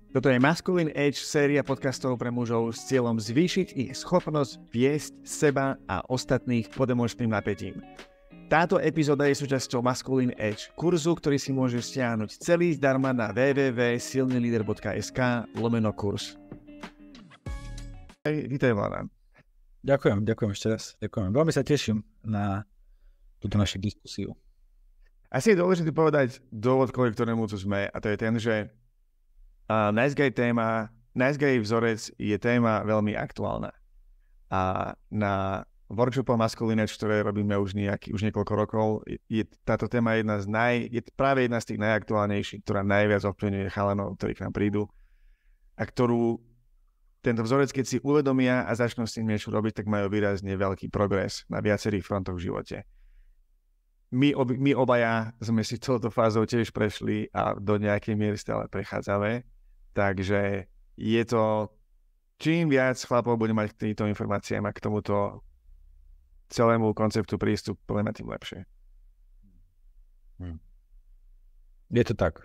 Toto je Masculine Edge, séria podcastov pre mužov s cieľom zvýšiť ich schopnosť viesť seba a ostatných pod emočným napätím. Táto epizóda je súčasťou Masculine Edge, kurzu, ktorý si môžeš stiahnuť celý zdarma na www.silnylider.sk/kurs. Vítaj, Vladan. Ďakujem ešte raz. Ďakujem. Veľmi sa teším na túto našu diskusiu. Asi je dôležité povedať dôvod, kvôli ktorému tu sme, a to je ten, že Nice Guy vzorec je téma veľmi aktuálna. A na workshopu Masculine Edge, ktoré robíme už niekoľko rokov, je táto téma je práve jedna z tých najaktuálnejších, ktorá najviac ovplyvňuje chalanov, ktorí k nám prídu, a ktorú tento vzorec, keď si uvedomia a začnú s tým niečo robiť, tak majú výrazne veľký progres na viacerých frontoch v živote. My obaja sme si touto fázou tiež prešli a do nejakej miery stále prechádzame. Takže je to, čím viac chlapov bude mať k týmto informáciám a k tomuto celému konceptu prístup, poviem, tým lepšie. Je to tak.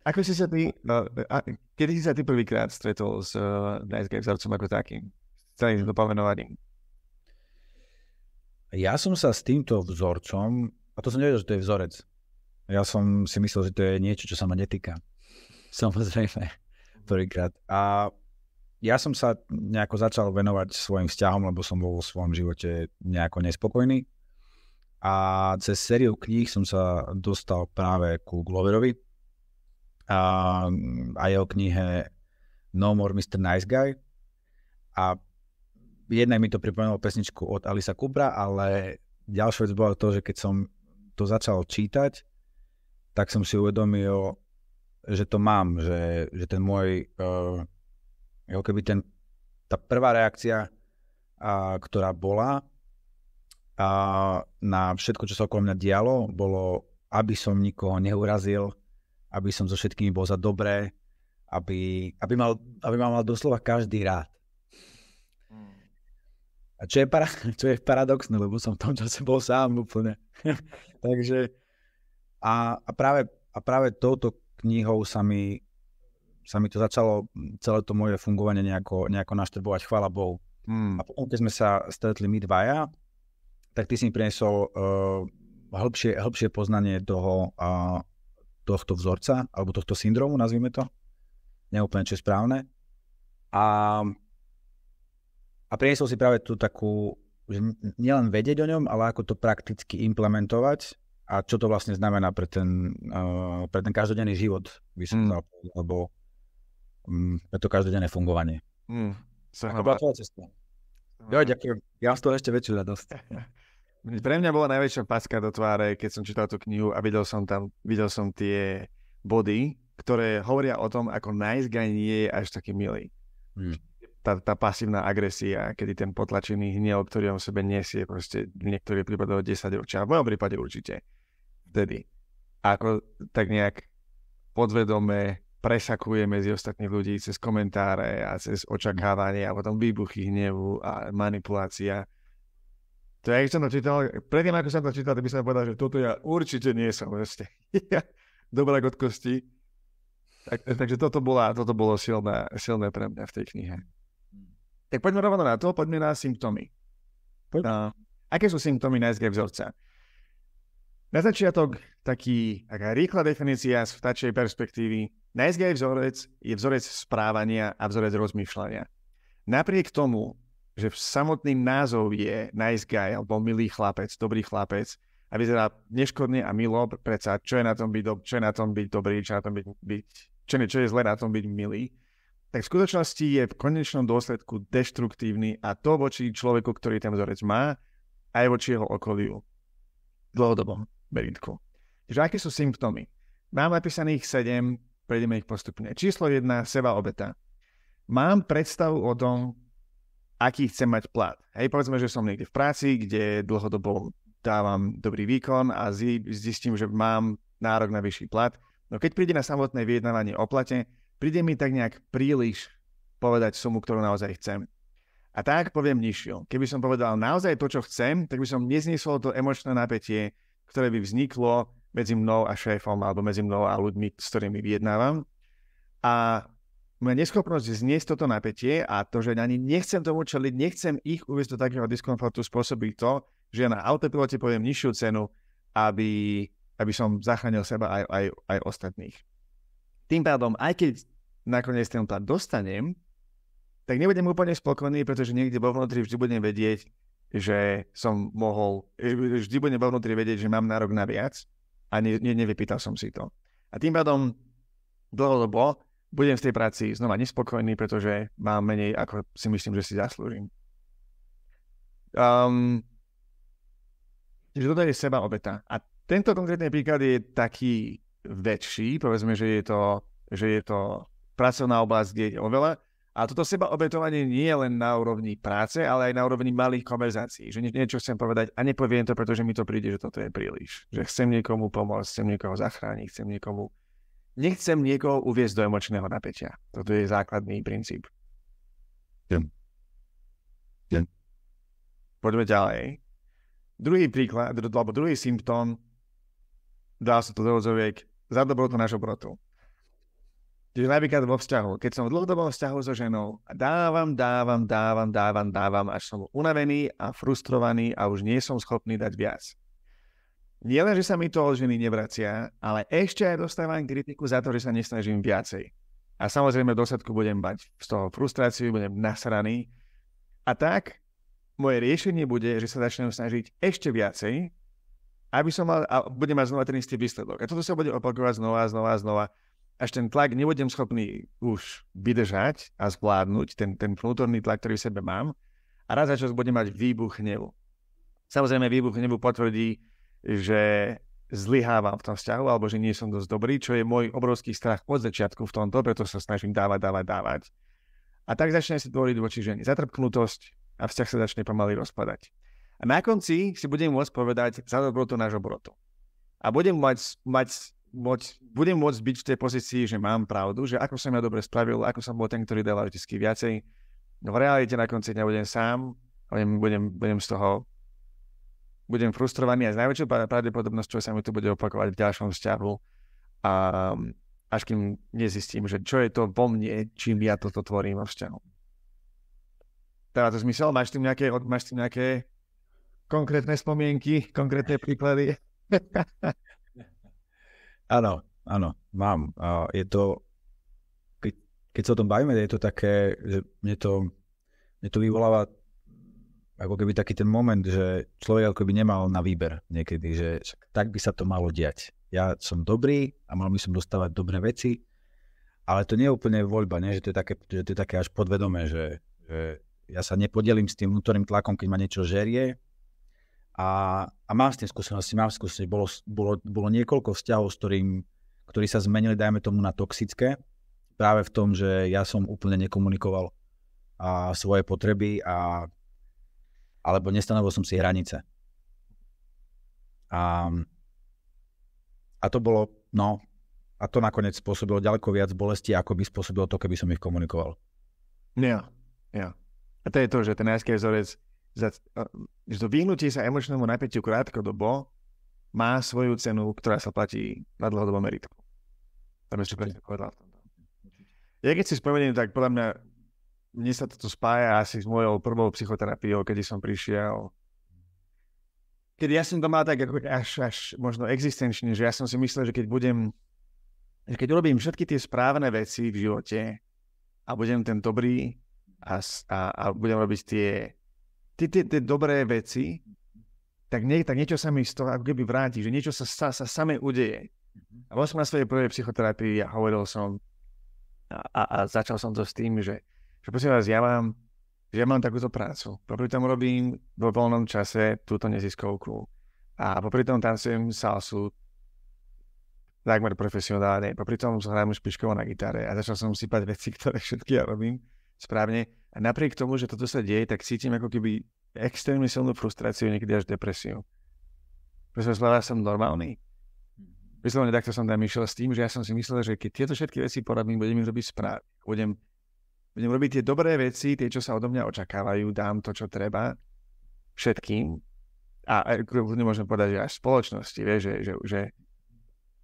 Ako si sa ty, kedy si sa ty prvýkrát stretol s Nice Guy vzorcom ako takým? S celým to pomenovaním. Ja som sa s týmto vzorcom, a to som nevedel, že to je vzorec. Ja som si myslel, že to je niečo, čo sa ma netýka. Samozrejme, prvýkrát. A ja som sa nejako začal venovať svojim vzťahom, lebo som bol vo svojom živote nejako nespokojný. A cez sériu kníh som sa dostal práve ku Gloverovi a jeho knihe No More Mr. Nice Guy. A jednak mi to pripomenulo pesničku od Alisa Coopera, ale ďalšia vec bola to, že keď som to začal čítať, tak som si uvedomil, že to mám, že ten môj, tá prvá reakcia, ktorá bola na všetko, čo sa okolo mňa dialo, bolo, aby som nikoho neurazil, aby som so všetkými bol za dobré, aby ma mal doslova každý rád. A čo je paradoxné, lebo som v tom čase bol sám úplne. Takže a práve touto knihou sa mi to začalo, celé to moje fungovanie nejako naštrbovať, chvála Bohu. A potom, keď sme sa stretli my dvaja, tak ty si mi priniesol hĺbšie poznanie tohto vzorca, alebo tohto syndromu, nazvime to. Neúplne, čo je správne. A priniesol si práve tú takú, že nielen vedieť o ňom, ale ako to prakticky implementovať a čo to vlastne znamená pre ten každodenný život, by som dal, alebo pre to každodenné fungovanie. To bola tvoja cesta. Jo, ďakujem. Ja mám z toho ešte väčšiu radosť. Pre mňa bola najväčšia packa do tváre, keď som čítal tú knihu a videl som tie body, ktoré hovoria o tom, ako Nice Guy nie je až taký milý. Tá pasívna agresia, kedy ten potlačený hnev, ktorý on v sebe nesie, proste v niektorých prípadoch 10 ročia, v mojom prípade určite vtedy. Ako tak nejak podvedome presakuje medzi ostatných ľudí cez komentáre a cez očakávanie a potom výbuchy hnevu a manipulácia. To ja, keď som to čítal, predtým ako som to čítal, tak by som povedal, že toto ja určite nie som. Dobrá od kosti. Takže toto bolo silné pre mňa v tej knihe. Tak poďme rovno na to, poďme na symptómy. Aké sú symptómy Nice Guy vzorca? Na začiatok taká rýchla definícia z vtáčej perspektívy. Nice Guy vzorec je vzorec správania a vzorec rozmýšľania. Napriek tomu, že samotný názov je Nice Guy, alebo milý chlapec, dobrý chlapec, a vyzerá neškodne a milo, predsa čo je na tom byť dobrý, čo je zlé na tom byť milý, tak v skutočnosti je v konečnom dôsledku deštruktívny, a to voči človeku, ktorý ten vzorec má, aj voči jeho okoliu. Dlhodobom meritku. Takže aké sú symptómy? Mám napísaných 7, prejdeme ich postupne. Číslo 1, sebaobeta. Mám predstavu o tom, aký chcem mať plat. Hej, povedzme, že som niekde v práci, kde dlhodobo dávam dobrý výkon a zistím, že mám nárok na vyšší plat. No keď príde na samotné vyjednávanie o plate, príde mi tak nejak príliš povedať sumu, ktorú naozaj chcem. A tak poviem nižšiu. Keby som povedal naozaj to, čo chcem, tak by som nezniesol to emočné napätie, ktoré by vzniklo medzi mnou a šéfom alebo medzi mnou a ľuďmi, s ktorými vyjednávam. A moja neschopnosť zniesť toto napätie a to, že ani nechcem tomu čeliť, nechcem ich uviesť do takého diskomfortu, spôsobí to, že ja na autopilote poviem nižšiu cenu, aby som zachránil seba aj ostatných. Tým pádom, aj keď nakoniec ten plat dostanem, tak nebudem úplne spokojný, pretože niekde vo vnútri vždy budem vedieť, že vždy budem vo vnútri vedieť, že mám nárok na viac a nevypýtal som si to. A tým pádom dlhodobo budem v tej práci znova nespokojný, pretože mám menej, ako si myslím, že si zaslúžim. Čiže toto je seba obeta. A tento konkrétny príklad je taký väčší, povedzme, že je to pracovná oblasť, kde je oveľa. A toto seba obetovanie nie je len na úrovni práce, ale aj na úrovni malých konverzácií. Že niečo chcem povedať a nepoviem to, pretože mi to príde, že toto je príliš. Že chcem niekomu pomôcť, chcem niekoho zachrániť, nechcem niekoho uviesť do emočného napätia. Toto je základný princíp. Poďme ďalej. Druhý príklad, alebo druhý symptóm, dá sa to do odzoroviek, za dobrotu na žobrotu. Čiže napríklad vo vzťahu. Keď som v dlhodobom vzťahu so ženou a dávam, až som unavený a frustrovaný a už nie som schopný dať viac. Nie len, že sa mi to od ženy nevracia, ale ešte aj dostávam kritiku za to, že sa nesnažím viacej. A samozrejme v dôsledku budem mať z toho frustráciu, budem nasraný. A tak moje riešenie bude, že sa začnem snažiť ešte viacej, aby som mal, a budem mať znova ten istý výsledok. A toto sa bude opakovať znova, až ten tlak nebudem schopný už vydržať a zvládnuť, ten vnútorný tlak, ktorý v sebe mám. A raz za čas budem mať výbuch hnevu. Samozrejme výbuch hnevu potvrdí, že zlyhávam v tom vzťahu, alebo že nie som dosť dobrý, čo je môj obrovský strach od začiatku v tomto, preto sa snažím dávať. A tak začne si tvoriť voči žene zatrpknutosť a vzťah sa začne pomaly rozpadať. A na konci si budem môcť povedať za dobrotu na žobrotu. A budem môcť byť v tej pozícii, že mám pravdu, že ako som ja dobre spravil, ako som bol ten, ktorý dal vždy viacej. No v realite na konci dňa budem sám, budem z toho frustrovaný a s najväčšou pravdepodobnosťou sa mi to bude opakovať v ďalšom vzťahu a až kým nezistím, že čo je to vo mne, čím ja toto tvorím vo vzťahu. Dáva to zmysel? Máš tým nejaké konkrétne spomienky, konkrétne príklady? Áno, mám. Je to, keď sa o tom bavíme, je to také, že mne to vyvoláva ako keby taký ten moment, že človek ako keby nemal na výber niekedy, že tak by sa to malo diať. Ja som dobrý a mal by som dostávať dobré veci, ale to nie je úplne voľba, nie? Že to je také až podvedomé, že ja sa nepodelím s tým vnútorným tlakom, keď ma niečo žerie a mám s tým skúsenosti. Bolo niekoľko vzťahov, ktorí sa zmenili, dajme tomu, na toxické, práve v tom, že ja som úplne nekomunikoval svoje potreby alebo nestanovil som si hranice. A to bolo, a to nakoniec spôsobilo ďaleko viac bolesti, ako by spôsobilo to, keby som ich komunikoval. Ja. A to je to, že ten najskej vzorec, že to vyhnutie sa emočnému napätiu krátkodobo má svoju cenu, ktorá sa platí na dlhodobom meritku. Tam ešte presne povedal v tomto. Ja keď si spomeniem, tak podľa mňa mne sa toto spája asi s mojou prvou psychoterapiou, kedy som prišiel. Kedy ja som to mal tak až možno existenčne, že ja som si myslel, že keď urobím všetky tie správne veci v živote a budem ten dobrý a budem robiť tie dobré veci, tak niečo sa mi z toho ako keby vráti, že niečo sa samé udeje. A bol som na svojej prvej psychoterapii a hovoril som a začal som to s tým, že prosím vás, ja mám takúto prácu. Popri tom robím vo voľnom čase túto neziskovku. A popri tom tancujem salsu takmer profesionálne. Popri tom hrám špičkovo na gitare a začal som sypať veci, ktoré všetky ja robím správne. A napriek tomu, že toto sa deje, tak cítim ako keby extrémne silnú frustráciu, niekedy až depresiu. Prosím vás, som normálny. Vyslovene takto som tam išiel s tým, že ja som si myslel, že keď tieto všetky veci porobím, budem ich robiť správne. Budem robiť tie dobré veci, tie, čo sa odo mňa očakávajú, dám to, čo treba všetkým nemôžem povedať, že až v spoločnosti, vieš, že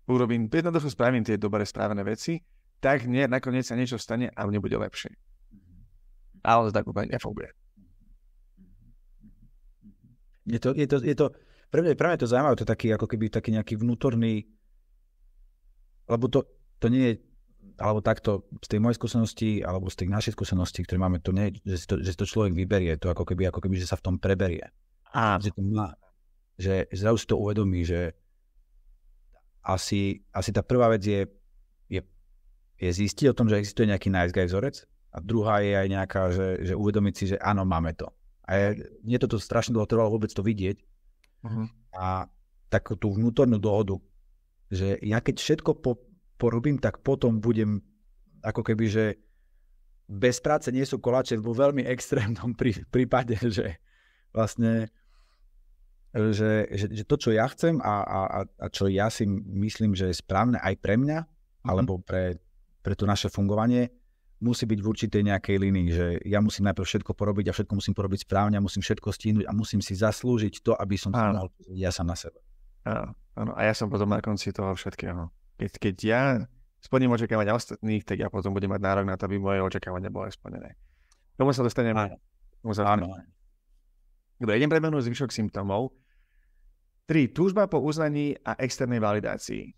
urobím, jednoducho spravím tie dobre správené veci, tak nakoniec sa niečo stane a mne bude lepšie. Ale to tak úplne nefunguje. Je to pre mňa je to zaujímavé, to je taký, ako keby taký nejaký vnútorný, lebo to nie je, alebo takto z tej mojej skúsenosti, alebo z tej našej skúsenosti, ktoré máme, to nie je, že si to človek vyberie, to ako keby, že sa v tom preberie. Že to má, že zrazu si to uvedomí, že asi tá prvá vec je zistiť o tom, že existuje nejaký nice guy vzorec, a druhá je aj nejaká, že uvedomiť si, že áno, máme to. A mne toto strašne dlho trvalo vôbec to vidieť. Uh-huh. A takú tú vnútornú dohodu, že ja keď všetko porobím, tak potom budem ako keby, že bez práce nie sú koláče, vo veľmi extrémnom prípade, že vlastne že to, čo ja chcem a čo ja si myslím, že je správne aj pre mňa, alebo pre to naše fungovanie, musí byť v určitej nejakej línii, že ja musím najprv všetko porobiť a všetko musím porobiť správne a musím všetko stihnúť a musím si zaslúžiť to, aby som si mohol pozrieť ja sám na seba. Áno, a ja som potom na konci toho všetkého. Keď ja splním očakávania ostatných, tak ja potom budem mať nárok na to, aby moje očakávania boli splnené. Tomu sa dostaneme. Áno. Dobre, idem prebehnúť zvyšok symptómov. 3. Túžba po uznaní a externej validácii.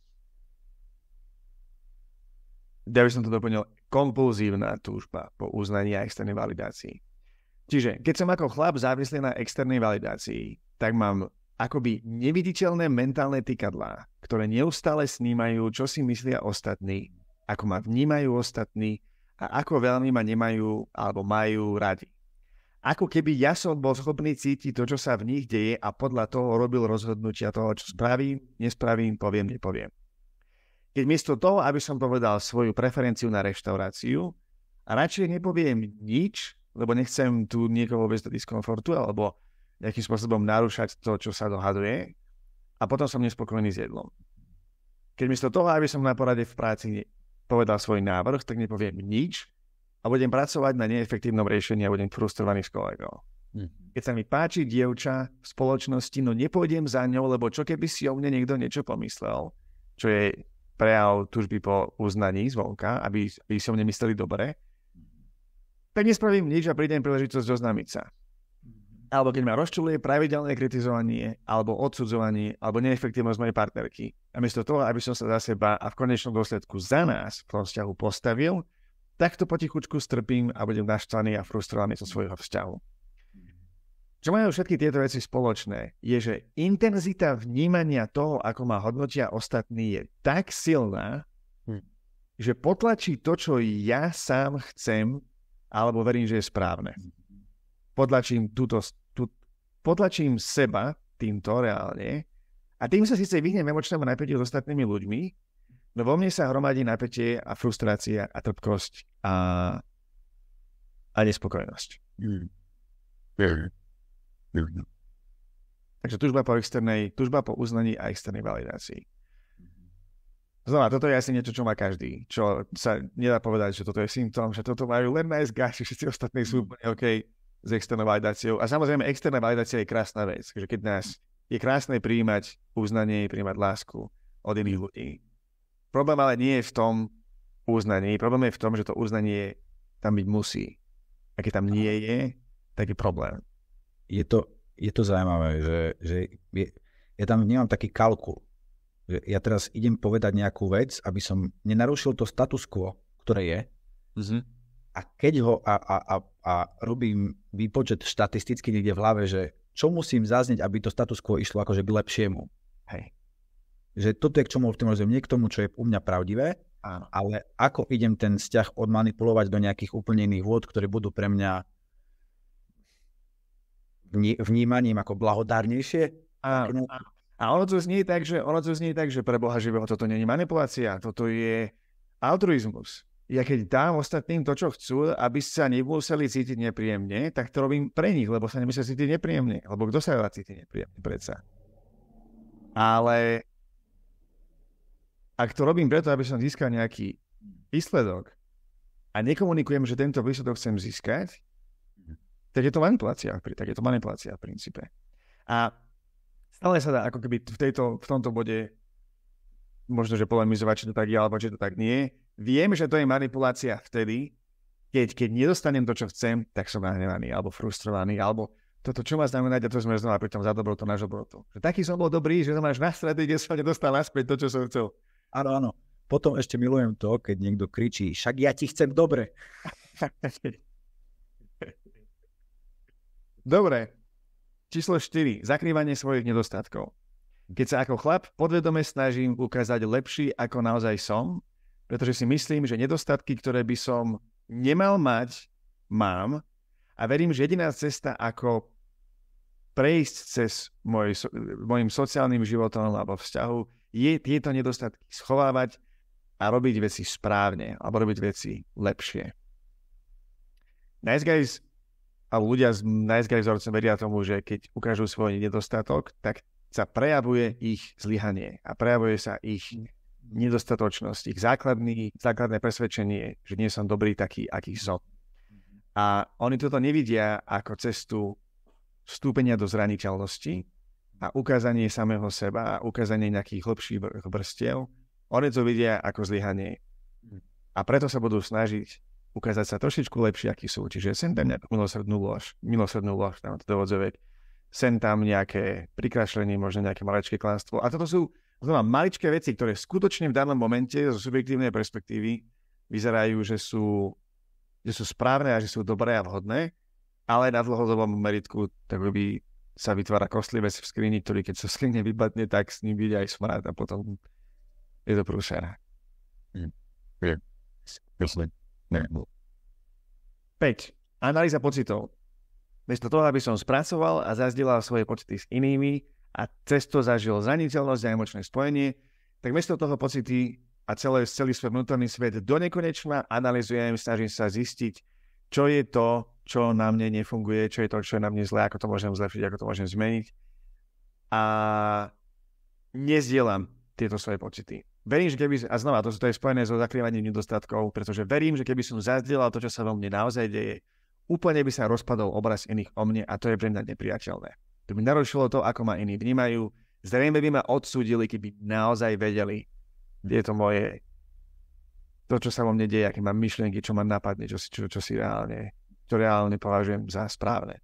Ja by som to doplnil, kompulzívna túžba po uznaní a externej validácii. Čiže, keď som ako chlap závislý na externej validácii, tak mám akoby neviditeľné mentálne tykadlá, ktoré neustále snímajú, čo si myslia ostatní, ako ma vnímajú ostatní a ako veľmi ma nemajú alebo majú radi. Ako keby ja som bol schopný cítiť to, čo sa v nich deje a podľa toho robil rozhodnutia toho, čo spravím, nespravím, poviem, nepoviem. Keď miesto toho, aby som povedal svoju preferenciu na reštauráciu, a radšej nepoviem nič, lebo nechcem tu niekoho vôbec do diskomfortu, alebo nejakým spôsobom narúšať to, čo sa dohaduje, a potom som nespokojný s jedlom. Keď miesto toho, aby som na porade v práci povedal svoj návrh, tak nepoviem nič a budem pracovať na neefektívnom riešení a budem frustrovaný s kolegou. Keď sa mi páči dievča v spoločnosti, no nepôjdem za ňou, lebo čo keby si o mne niekto niečo pomyslel, čo je prejav túžby po uznaní zvonka, aby si o mne mysleli dobre, tak nespravím nič a prídem príležitosť zoznámiť sa. Alebo keď ma rozčuluje pravidelné kritizovanie, alebo odsudzovanie, alebo neefektívnosť mojej partnerky. A miesto toho, aby som sa za seba a v konečnom dôsledku za nás v tom vzťahu postavil, tak to potichučku strpím a budem naštvaný a frustrovaný zo svojho vzťahu. Čo majú všetky tieto veci spoločné, je, že intenzita vnímania toho, ako ma hodnotia ostatní, je tak silná, že potlačí to, čo ja sám chcem, alebo verím, že je správne. Potlačím seba týmto reálne a tým sa síce vyhnem emočnému napätiu s ostatnými ľuďmi, no vo mne sa hromadí napätie a frustrácia a trpkosť a nespokojnosť. Takže túžba po uznaní a externej validácii. Znova, toto je asi niečo, čo má každý. Čo sa nedá povedať, že toto je symptóm, že toto majú len nice guys, všetci ostatní sú úplne OK s externou validáciou. A samozrejme, externá validácia je krásna vec. Takže keď nás je krásne prijímať uznanie, prijímať lásku od iných ľudí. Problém ale nie je v tom uznaní. Problém je v tom, že to uznanie tam byť musí. A keď tam nie je, tak je problém. Je to zaujímavé, že ja tam vnímam taký kalkul. Že ja teraz idem povedať nejakú vec, aby som nenarušil to status quo, ktoré je. Mm-hmm. A keď ho a robím výpočet štatisticky niekde v hlave, že čo musím zaznieť, aby to status quo išlo akože k lepšiemu. Hej. Že toto je k čomu optimalizujem, nie k tomu, čo je u mňa pravdivé, áno. Ale ako idem ten vzťah odmanipulovať do nejakých úplne iných vôd, ktoré budú pre mňa vnímaním ako blahodárnejšie. A ono to znie tak, že pre Boha živého toto nie je manipulácia, toto je altruizmus. Ja keď dám ostatným to, čo chcú, aby sa nemuseli cítiť nepríjemne, tak to robím pre nich, lebo sa nemusia cítiť nepríjemne. Lebo kto sa dá cítiť nepríjemne, predsa. Ale ak to robím preto, aby som získal nejaký výsledok a nekomunikujem, že tento výsledok chcem získať, tak je to manipulácia v princípe. A stále sa dá ako keby v tomto bode možno, že polemizovať, či to tak je, alebo či to tak nie. Viem, že to je manipulácia vtedy, keď nedostanem to, čo chcem, tak som nahnevaný, alebo frustrovaný, alebo toto, čo má znamenať, a to sme znova pri tom za dobrotu, na dobrotu. Že taký som bol dobrý, že to máš na strede, kde som nedostal naspäť to, čo som chcel. Áno, áno. Potom ešte milujem to, keď niekto kričí, však ja ti chcem dobre. Dobre. Číslo 4. Zakrývanie svojich nedostatkov. Keď sa ako chlap podvedome snažím ukázať lepší, ako naozaj som, pretože si myslím, že nedostatky, ktoré by som nemal mať, mám, a verím, že jediná cesta, ako prejsť cez môjim sociálnym životom alebo vzťahu, je tieto nedostatky schovávať a robiť veci správne, alebo robiť veci lepšie. Nice guys, alebo ľudia s nice guys vzorcom veria tomu, že keď ukážu svoj nedostatok, tak sa prejavuje ich zlyhanie a prejavuje sa ich nedostatočnosť, ich základné presvedčenie, že nie som dobrý taký, aký som. A oni toto nevidia ako cestu vstúpenia do zraniteľnosti a ukázanie samého seba a ukázanie nejakých hlbších vrstiev. Oni to vidia ako zlyhanie. A preto sa budú snažiť ukázať sa trošičku lepšie, akí sú. Čiže sem tam nejakú milosrdnú lož, tam to dovodzovek, sem tam nejaké prikrašlenie, možno nejaké maličké klamstvo. A toto sú maličké veci, ktoré skutočne v danom momente zo subjektívnej perspektívy vyzerajú, že sú správne a že sú dobré a vhodné, ale na dlhodobom meritku tak by sa vytvára kostlivec v skrini, ktorý keď sa skrine vypadne, tak s ním vyjde aj smrad a potom je to prúšera. 5. Analýza pocitov. Miesto toho, aby som spracoval a zazdielal svoje pocity s inými a cez to zažil zraniteľnosť a emočné spojenie, tak miesto toho pocity a celý svoj vnútorný svet do nekonečna analyzujem, snažím sa zistiť, čo je to, čo na mne nefunguje, čo je to, čo je na mne zlé, ako to môžem zlepšiť, ako to môžem zmeniť. A nezdielam tieto svoje pocity. Verím, že keby, a znova, to je spojené so zakrývaním nedostatkov, pretože verím, že keby som zazdielal to, čo sa vo mne naozaj deje, úplne by sa rozpadol obraz iných o mne a to je pre mňa nepriateľné. To by narušilo to, ako ma iní vnímajú. Zrejme by ma odsúdili, keby naozaj vedeli, je to moje, to, čo sa vo mne deje, aké mám myšlienky, čo ma napadne, čo reálne považujem za správne.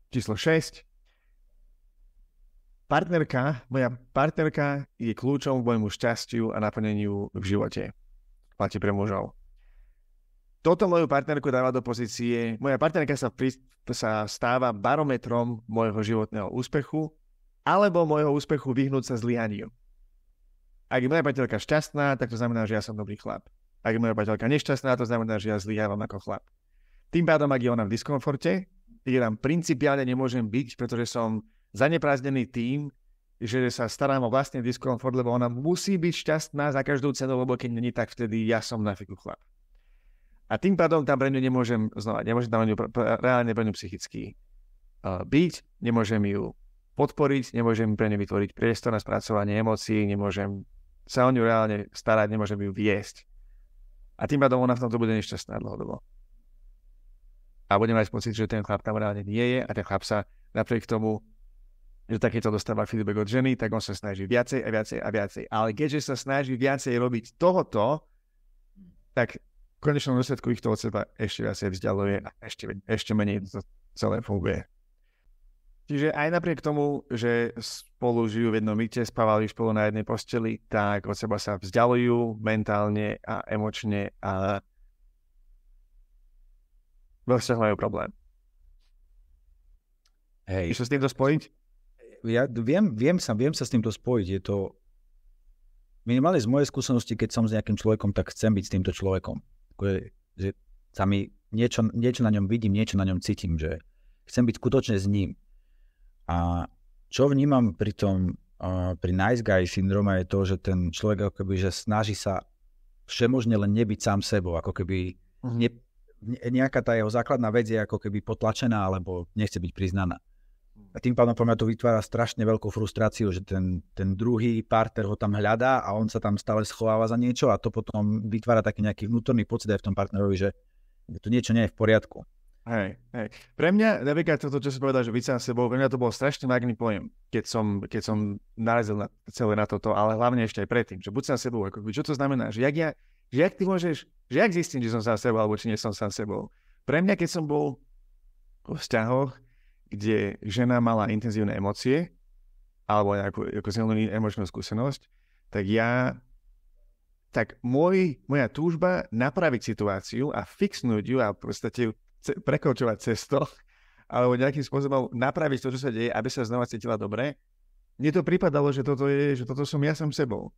Číslo 6. Moja partnerka je kľúčom k môjmu šťastiu a naplneniu v živote. Platí pre mužov. Toto moju partnerku dáva do pozície, moja partnerka sa stáva barometrom môjho životného úspechu alebo môjho úspechu vyhnúť sa zlyhaniu. Ak je moja priateľka šťastná, tak to znamená, že ja som dobrý chlap. Ak je moja priateľka nešťastná, to znamená, že ja zlyhávam ako chlap. Tým pádom, ak je ona v diskomforte, ja tam principiálne nemôžem byť, pretože som zaneprázdnený tým, že sa starám o vlastný diskomfort, lebo ona musí byť šťastná za každú cenu, lebo keď není, tak vtedy ja som na fiku chlap. A tým pádom tam pre ňu nemôžem tam reálne pre ňu psychicky byť, nemôžem ju podporiť, nemôžem pre ňu vytvoriť priestor na spracovanie emócií, nemôžem sa o ňu reálne starať, nemôžem ju viesť. A tým pádom ona v tomto bude nešťastná dlhodobo. A bude mať pocit, že ten chlap tam reálne nie je a ten chlap sa napriek tomu, že takéto dostáva feedback od ženy, tak on sa snaží viacej a viacej a viacej. Ale keďže sa snaží viacej robiť tohoto, tak v konečnom dôsledku ich to od seba ešte viacej vzdialuje a ešte menej to celé funguje. Čiže aj napriek tomu, že spolu žijú v jednom byte, spávali spolu na jednej posteli, tak od seba sa vzdialujú mentálne a emočne a vo vzťahu majú problém. Hej. Chceš sa s týmto spojiť? Ja viem sa s týmto spojiť. Je to minimálne z mojej skúsenosti, keď som s nejakým človekom, tak chcem byť s týmto človekom. Že sa mi niečo na ňom vidím, niečo na ňom cítim, že chcem byť skutočne s ním. A čo vnímam pri nice guy syndróme je to, že ten človek ako keby, že snaží sa všemožne len nebyť sám sebou, ako keby nejaká tá jeho základná vec je ako keby potlačená, alebo nechce byť priznaná. A tým pádom to vytvára strašne veľkú frustráciu, že ten druhý partner ho tam hľadá a on sa tam stále schováva za niečo a to potom vytvára taký nejaký vnútorný pocit aj v tom partnerovi, že to niečo nie je v poriadku. Hej. Pre mňa, napríklad toto, čo si povedal, že byť sám sebou, pre mňa to bol strašne vágný pojem, keď som narazil celé na toto, ale hlavne ešte aj predtým, že buď sám sebou, ako, čo to znamená, že jak ty môžeš, že jak zistím, že som sám sebou, alebo či nie som sám sebou. Pre mňa, keď som bol v vzťahoch, kde žena mala intenzívne emócie, alebo nejakú silnú emočnú skúsenosť, tak moja túžba napraviť situáciu a fixnúť ju a v podstate prekočovať cesto, alebo nejakým spôsobom napraviť to, čo sa deje, aby sa znova cítila dobre. Mne to pripadalo, že toto som ja sám sebou.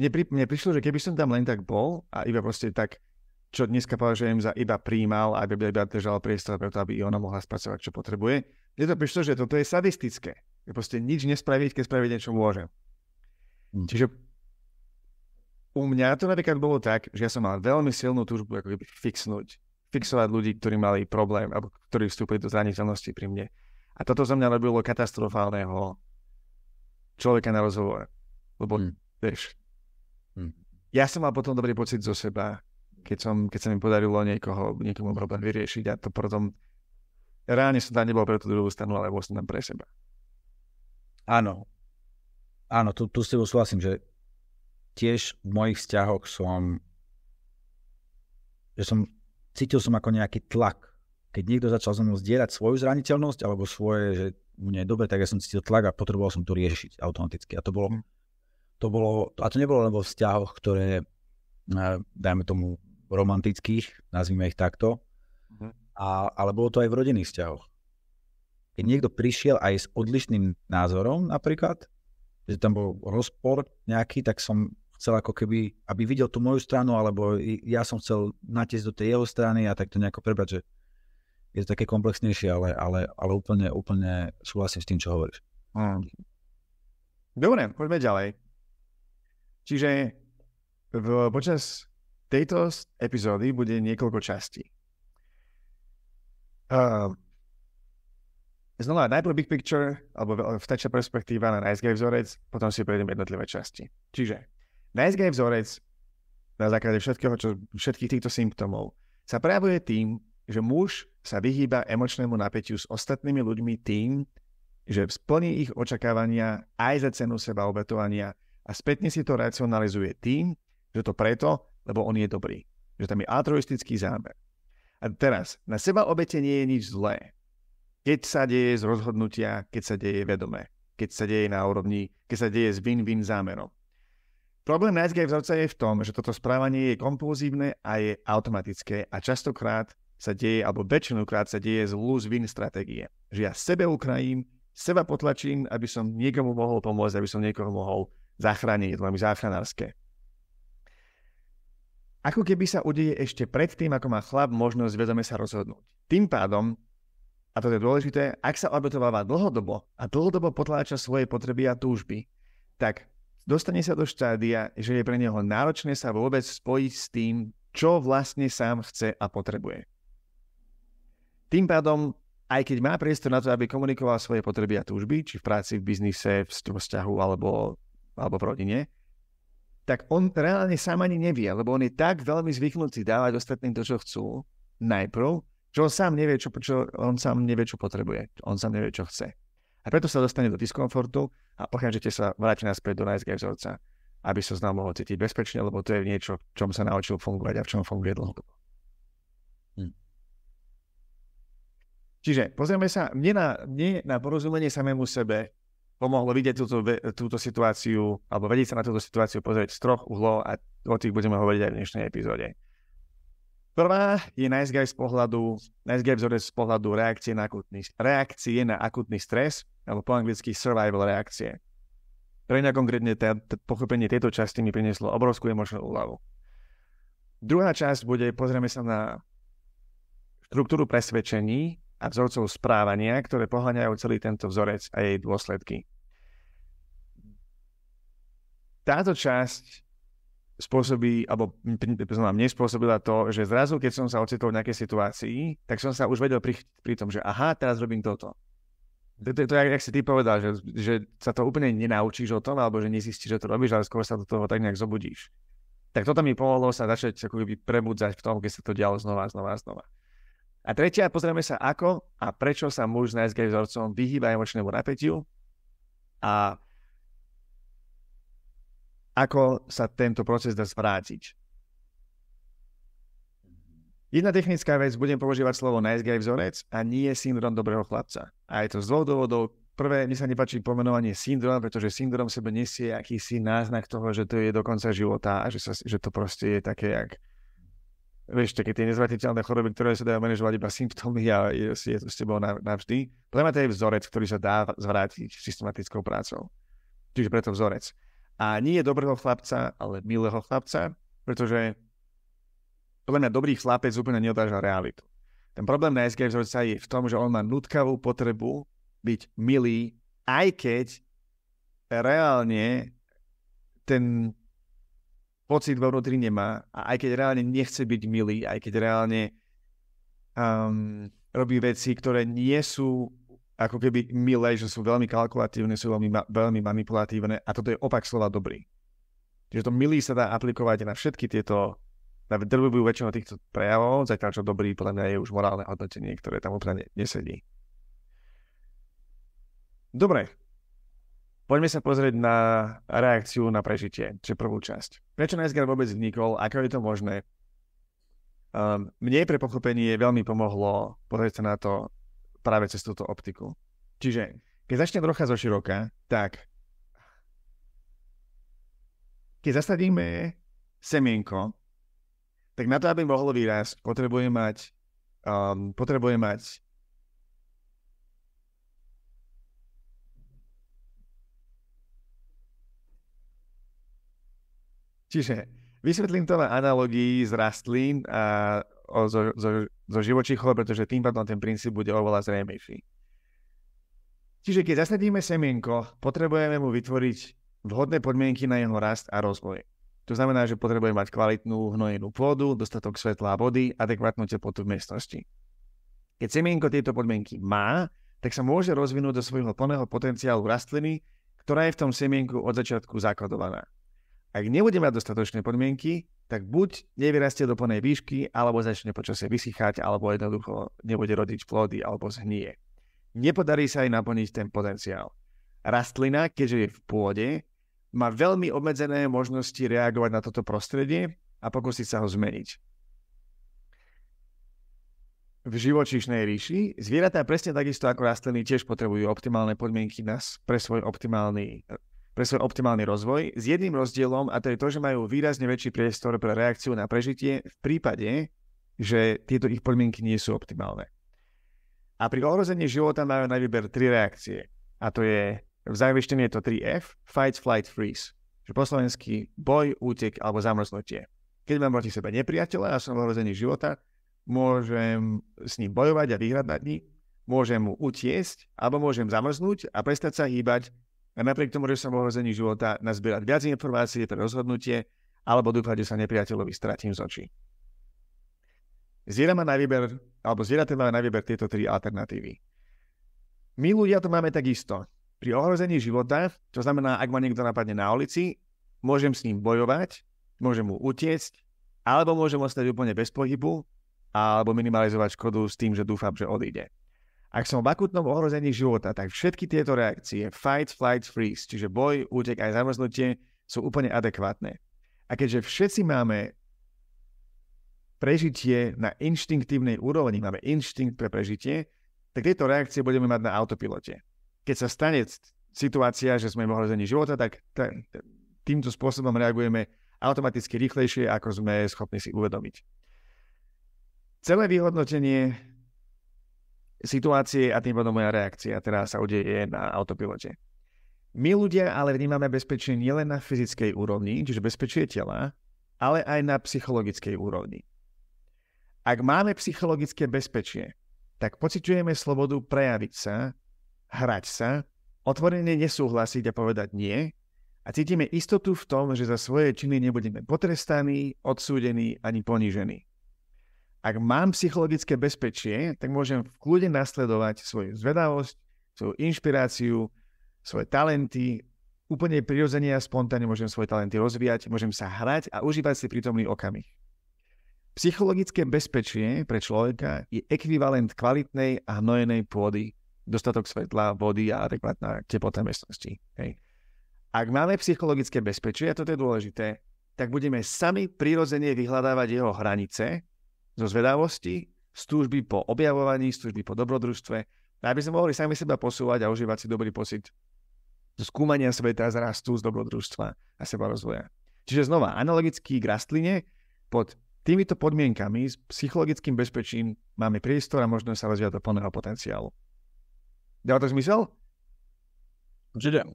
Mne prišlo, že keby som tam len tak bol a iba proste tak, čo dneska považujem za iba prijímal, aby iba držal priestor preto, aby ona mohla spracovať, čo potrebuje. Mne to prišlo, že toto je sadistické. Je proste nič nespraviť, keď spraviť niečo môžem. Čiže u mňa to napríklad bolo tak, že ja som mal veľmi silnú túžbu ako keby fixovať ľudí, ktorí mali problém, alebo ktorí vstúpili do zraniteľnosti pri mne. A toto za mňa robilo katastrofálneho človeka na rozhovor. Lebo, vieš, ja som mal potom dobrý pocit zo seba, keď sa mi podarilo niekomu problém vyriešiť a to potom reálne som tam nebol pre tú druhú stranu, ale bol som tam pre seba. Áno, tu s tebou súhlasím, že tiež v mojich vzťahoch cítil som ako nejaký tlak. Keď niekto začal so mnou zdieľať svoju zraniteľnosť alebo svoje, že mu nie je dobre, tak ja som cítil tlak a potreboval som to riešiť automaticky. A to nebolo len vo vzťahoch, ktoré, dajme tomu, romantických, nazvime ich takto, ale bolo to aj v rodinných vzťahoch. Keď niekto prišiel aj s odlišným názorom napríklad, že tam bol rozpor nejaký, tak som chcel ako keby, aby videl tú moju stranu, alebo ja som chcel natiesť do tej jeho strany a tak to nejako prebrať, že je to také komplexnejšie, ale úplne súhlasím s tým, čo hovoríš. Dobre, poďme ďalej. Čiže počas tejto epizódy bude niekoľko častí. Znova, najprv big picture, alebo vtačia perspektíva na nice guy vzorec, potom si prejdeme jednotlivé časti. Čiže nice guy vzorec na základe všetkých týchto symptómov sa prejavuje tým, že muž sa vyhýba emočnému napätiu s ostatnými ľuďmi tým, že splní ich očakávania aj za cenu seba obetovania a spätne si to racionalizuje tým, že to preto, lebo on je dobrý. Že tam je altruistický zámer. A teraz, na seba obete nie je nič zlé. Keď sa deje z rozhodnutia, keď sa deje vedome, keď sa deje na úrovni, keď sa deje s win-win zámerom. Problém nice guy vzorca je v tom, že toto správanie je kompulzívne a je automatické a častokrát sa deje, alebo väčšinokrát sa deje z lose-win stratégie. Že ja seba potlačím, aby som niekomu mohol pomôcť, aby som niekoho mohol zachrániť. Je to veľmi záchranárske. Ako keby sa udeje ešte predtým, ako má chlap možnosť vedome sa rozhodnúť. Tým pádom, a to je dôležité, ak sa obetováva dlhodobo a dlhodobo potláča svoje potreby a túžby, tak dostane sa do štádia, že je pre neho náročné sa vôbec spojiť s tým, čo vlastne sám chce a potrebuje. Tým pádom, aj keď má priestor na to, aby komunikoval svoje potreby a túžby, či v práci, v biznise, v vzťahu alebo v rodine, tak on reálne sám ani nevie, lebo on je tak veľmi zvyknutý dávať ostatným to, čo chcú, najprv, že on sám nevie, čo potrebuje. On sám nevie, čo chce. A preto sa dostane do diskomfortu a okamžite sa vráti naspäť do nice guy vzorca, aby sa znova mohol cítiť bezpečne, lebo to je niečo, v čom sa naučil fungovať a v čom funguje dlhodobo. Čiže pozrieme sa, mne na porozumenie samému sebe pomohlo vidieť túto situáciu, alebo vedieť sa na túto situáciu pozrieť z troch uhlov a o tých budeme hovoriť aj v dnešnej epizóde. Prvá je nice guy vzorec z pohľadu reakcie na akutný stres, alebo po anglicky survival reakcie. Pre mňa konkrétne pochopenie tejto časti mi prinieslo obrovskú emočnú úľavu. Druhá časť bude, pozrieme sa na štruktúru presvedčení a vzorcov správania, ktoré poháňajú celý tento vzorec a jej dôsledky. Táto časť mne spôsobila to, že zrazu, keď som sa ocitol v nejakej situácii, tak som sa už vedel pri tom, že aha, teraz robím toto. To je, jak si ty povedal, že sa to úplne nenaučíš o tom, alebo že nezistíš, že to robíš, ale skôr sa do toho tak nejak zobudíš. Tak toto mi pomohlo sa začať ako keby prebudzať v tom, keď sa to dialo znova. A tretia, pozrieme sa ako a prečo sa muž s nice guy vzorcom vyhýba emočnému napätiu a ako sa tento proces dá zvrátiť. Jedna technická vec, budem používať slovo nice guy vzorec a nie syndrom dobrého chlapca. A je to z dvoch dôvodov. Prvé, mi sa nepáči pomenovanie syndrom, pretože syndrom sebe nesie akýsi náznak toho, že to je do konca života a že to proste je také, jak vieš, také tie nezvratiteľné choroby, ktoré sa dajú manažovať iba symptómy a je to s tebou navždy. Podľa mňa to je vzorec, ktorý sa dá zvrátiť systematickou prácou. Čiže preto vzorec. A nie je dobrého chlapca, ale milého chlapca, pretože podľa mňa dobrý chlapec úplne neodráža realitu. Ten problém nice guy vzorca je v tom, že on má nutkavú potrebu byť milý, aj keď reálne ten pocit vo vnútri nemá a aj keď reálne nechce byť milý, aj keď reálne robí veci, ktoré nie sú ako keby milé, že sú veľmi kalkulatívne, sú veľmi manipulatívne a toto je opak slova dobrý. Čiže to milý sa dá aplikovať na všetky tieto, na drvivú väčšinu týchto prejavov, zatiaľ čo dobrý podľa mňa je už morálne hodnotenie, ktoré tam úplne nesedí. Dobre, poďme sa pozrieť na reakciu na prežitie, čiže prvú časť. Prečo nice guy vôbec vznikol, ako je to možné? Mne pre pochopenie veľmi pomohlo pozrieť sa na to práve cez túto optiku. Čiže, keď začne trocha zo široka, tak keď zasadíme semienko, tak na to, aby mohlo vyrásť, potrebuje mať Čiže vysvetlím to na analógii z rastlín a zo živočíchov, pretože tým pádom ten princíp bude oveľa zrejmejší. Čiže keď zasadíme semienko, potrebujeme mu vytvoriť vhodné podmienky na jeho rast a rozvoj. To znamená, že potrebujeme mať kvalitnú hnojenú pôdu, dostatok svetla a vody, adekvátnu teplotu v miestnosti. Keď semienko tieto podmienky má, tak sa môže rozvinúť do svojho plného potenciálu rastliny, ktorá je v tom semienku od začiatku zakladovaná. Ak nebude mať dostatočné podmienky, tak buď nevyrastie do plnej výšky, alebo začne počasie vysychať, alebo jednoducho nebude rodiť plody, alebo zhnie. Nepodarí sa aj naplniť ten potenciál. Rastlina, keďže je v pôde, má veľmi obmedzené možnosti reagovať na toto prostredie a pokúsiť sa ho zmeniť. V živočíšnej ríši zvieratá presne takisto ako rastliny tiež potrebujú optimálne podmienky pre svoj optimálny rozvoj s jedným rozdielom a to je to, že majú výrazne väčší priestor pre reakciu na prežitie v prípade, že tieto ich podmienky nie sú optimálne. A pri ohrození života majú na výber 3 reakcie. A to je, v závištení je to 3F, fight, flight, freeze. Že po slovensky boj, útek alebo zamrznutie. Keď mám proti sebe nepriateľa a som v ohrození života, môžem s ním bojovať a vyhrať nad ním, môžem mu utiesť alebo môžem zamrznúť a prestať sa hýbať a napriek tomu, že som v ohrození života, nazbierať viac informácií pre rozhodnutie alebo dúfať, že sa nepriateľovi stratím z očí. Zvieratá majú na výber tieto 3 alternatívy. My ľudia to máme takisto. Pri ohrození života, to znamená, ak ma niekto napadne na ulici, môžem s ním bojovať, môžem mu utiecť, alebo môžem ostať úplne bez pohybu, alebo minimalizovať škodu s tým, že dúfam, že odíde. Ak som v akútnom ohrození života, tak všetky tieto reakcie, fight, flight, freeze, čiže boj, útek aj zamrznutie, sú úplne adekvátne. A keďže všetci máme prežitie na inštinktívnej úrovni, máme inštinkt pre prežitie, tak tieto reakcie budeme mať na autopilote. Keď sa stane situácia, že sme v ohrození života, tak týmto spôsobom reagujeme automaticky rýchlejšie, ako sme schopní si uvedomiť. Celé vyhodnotenie situácie a tým pádom moja reakcia teraz sa udeje na autopilote. My ľudia ale vnímame bezpečie nielen na fyzickej úrovni, čiže bezpečie tela, ale aj na psychologickej úrovni. Ak máme psychologické bezpečie, tak pociťujeme slobodu prejaviť sa, hrať sa, otvorene nesúhlasiť a povedať nie a cítime istotu v tom, že za svoje činy nebudeme potrestaní, odsúdení ani ponížení. Ak mám psychologické bezpečie, tak môžem v kľude nasledovať svoju zvedavosť, svoju inšpiráciu, svoje talenty, úplne prirodzene a spontánne môžem svoje talenty rozvíjať, môžem sa hrať a užívať si prítomný okamih. psychologické bezpečie pre človeka je ekvivalent kvalitnej a hnojenej pôdy, dostatok svetla, vody a adekvátna teplota miestnosti. Hej. Ak máme psychologické bezpečie, a toto je dôležité, tak budeme sami prirodzene vyhľadávať jeho hranice zo zvedavosti, z túžby po objavovaní, z túžby po dobrodružstve, aby sme mohli sami seba posúvať a užívať si dobrý pocit zo skúmania sveta, z rastu, z dobrodružstva a seba rozvoja. Čiže znova, analogicky k rastline, pod týmito podmienkami s psychologickým bezpečím máme priestor a možnosť sa rozvíjať do plného potenciálu. Dáva to zmysel? Určite.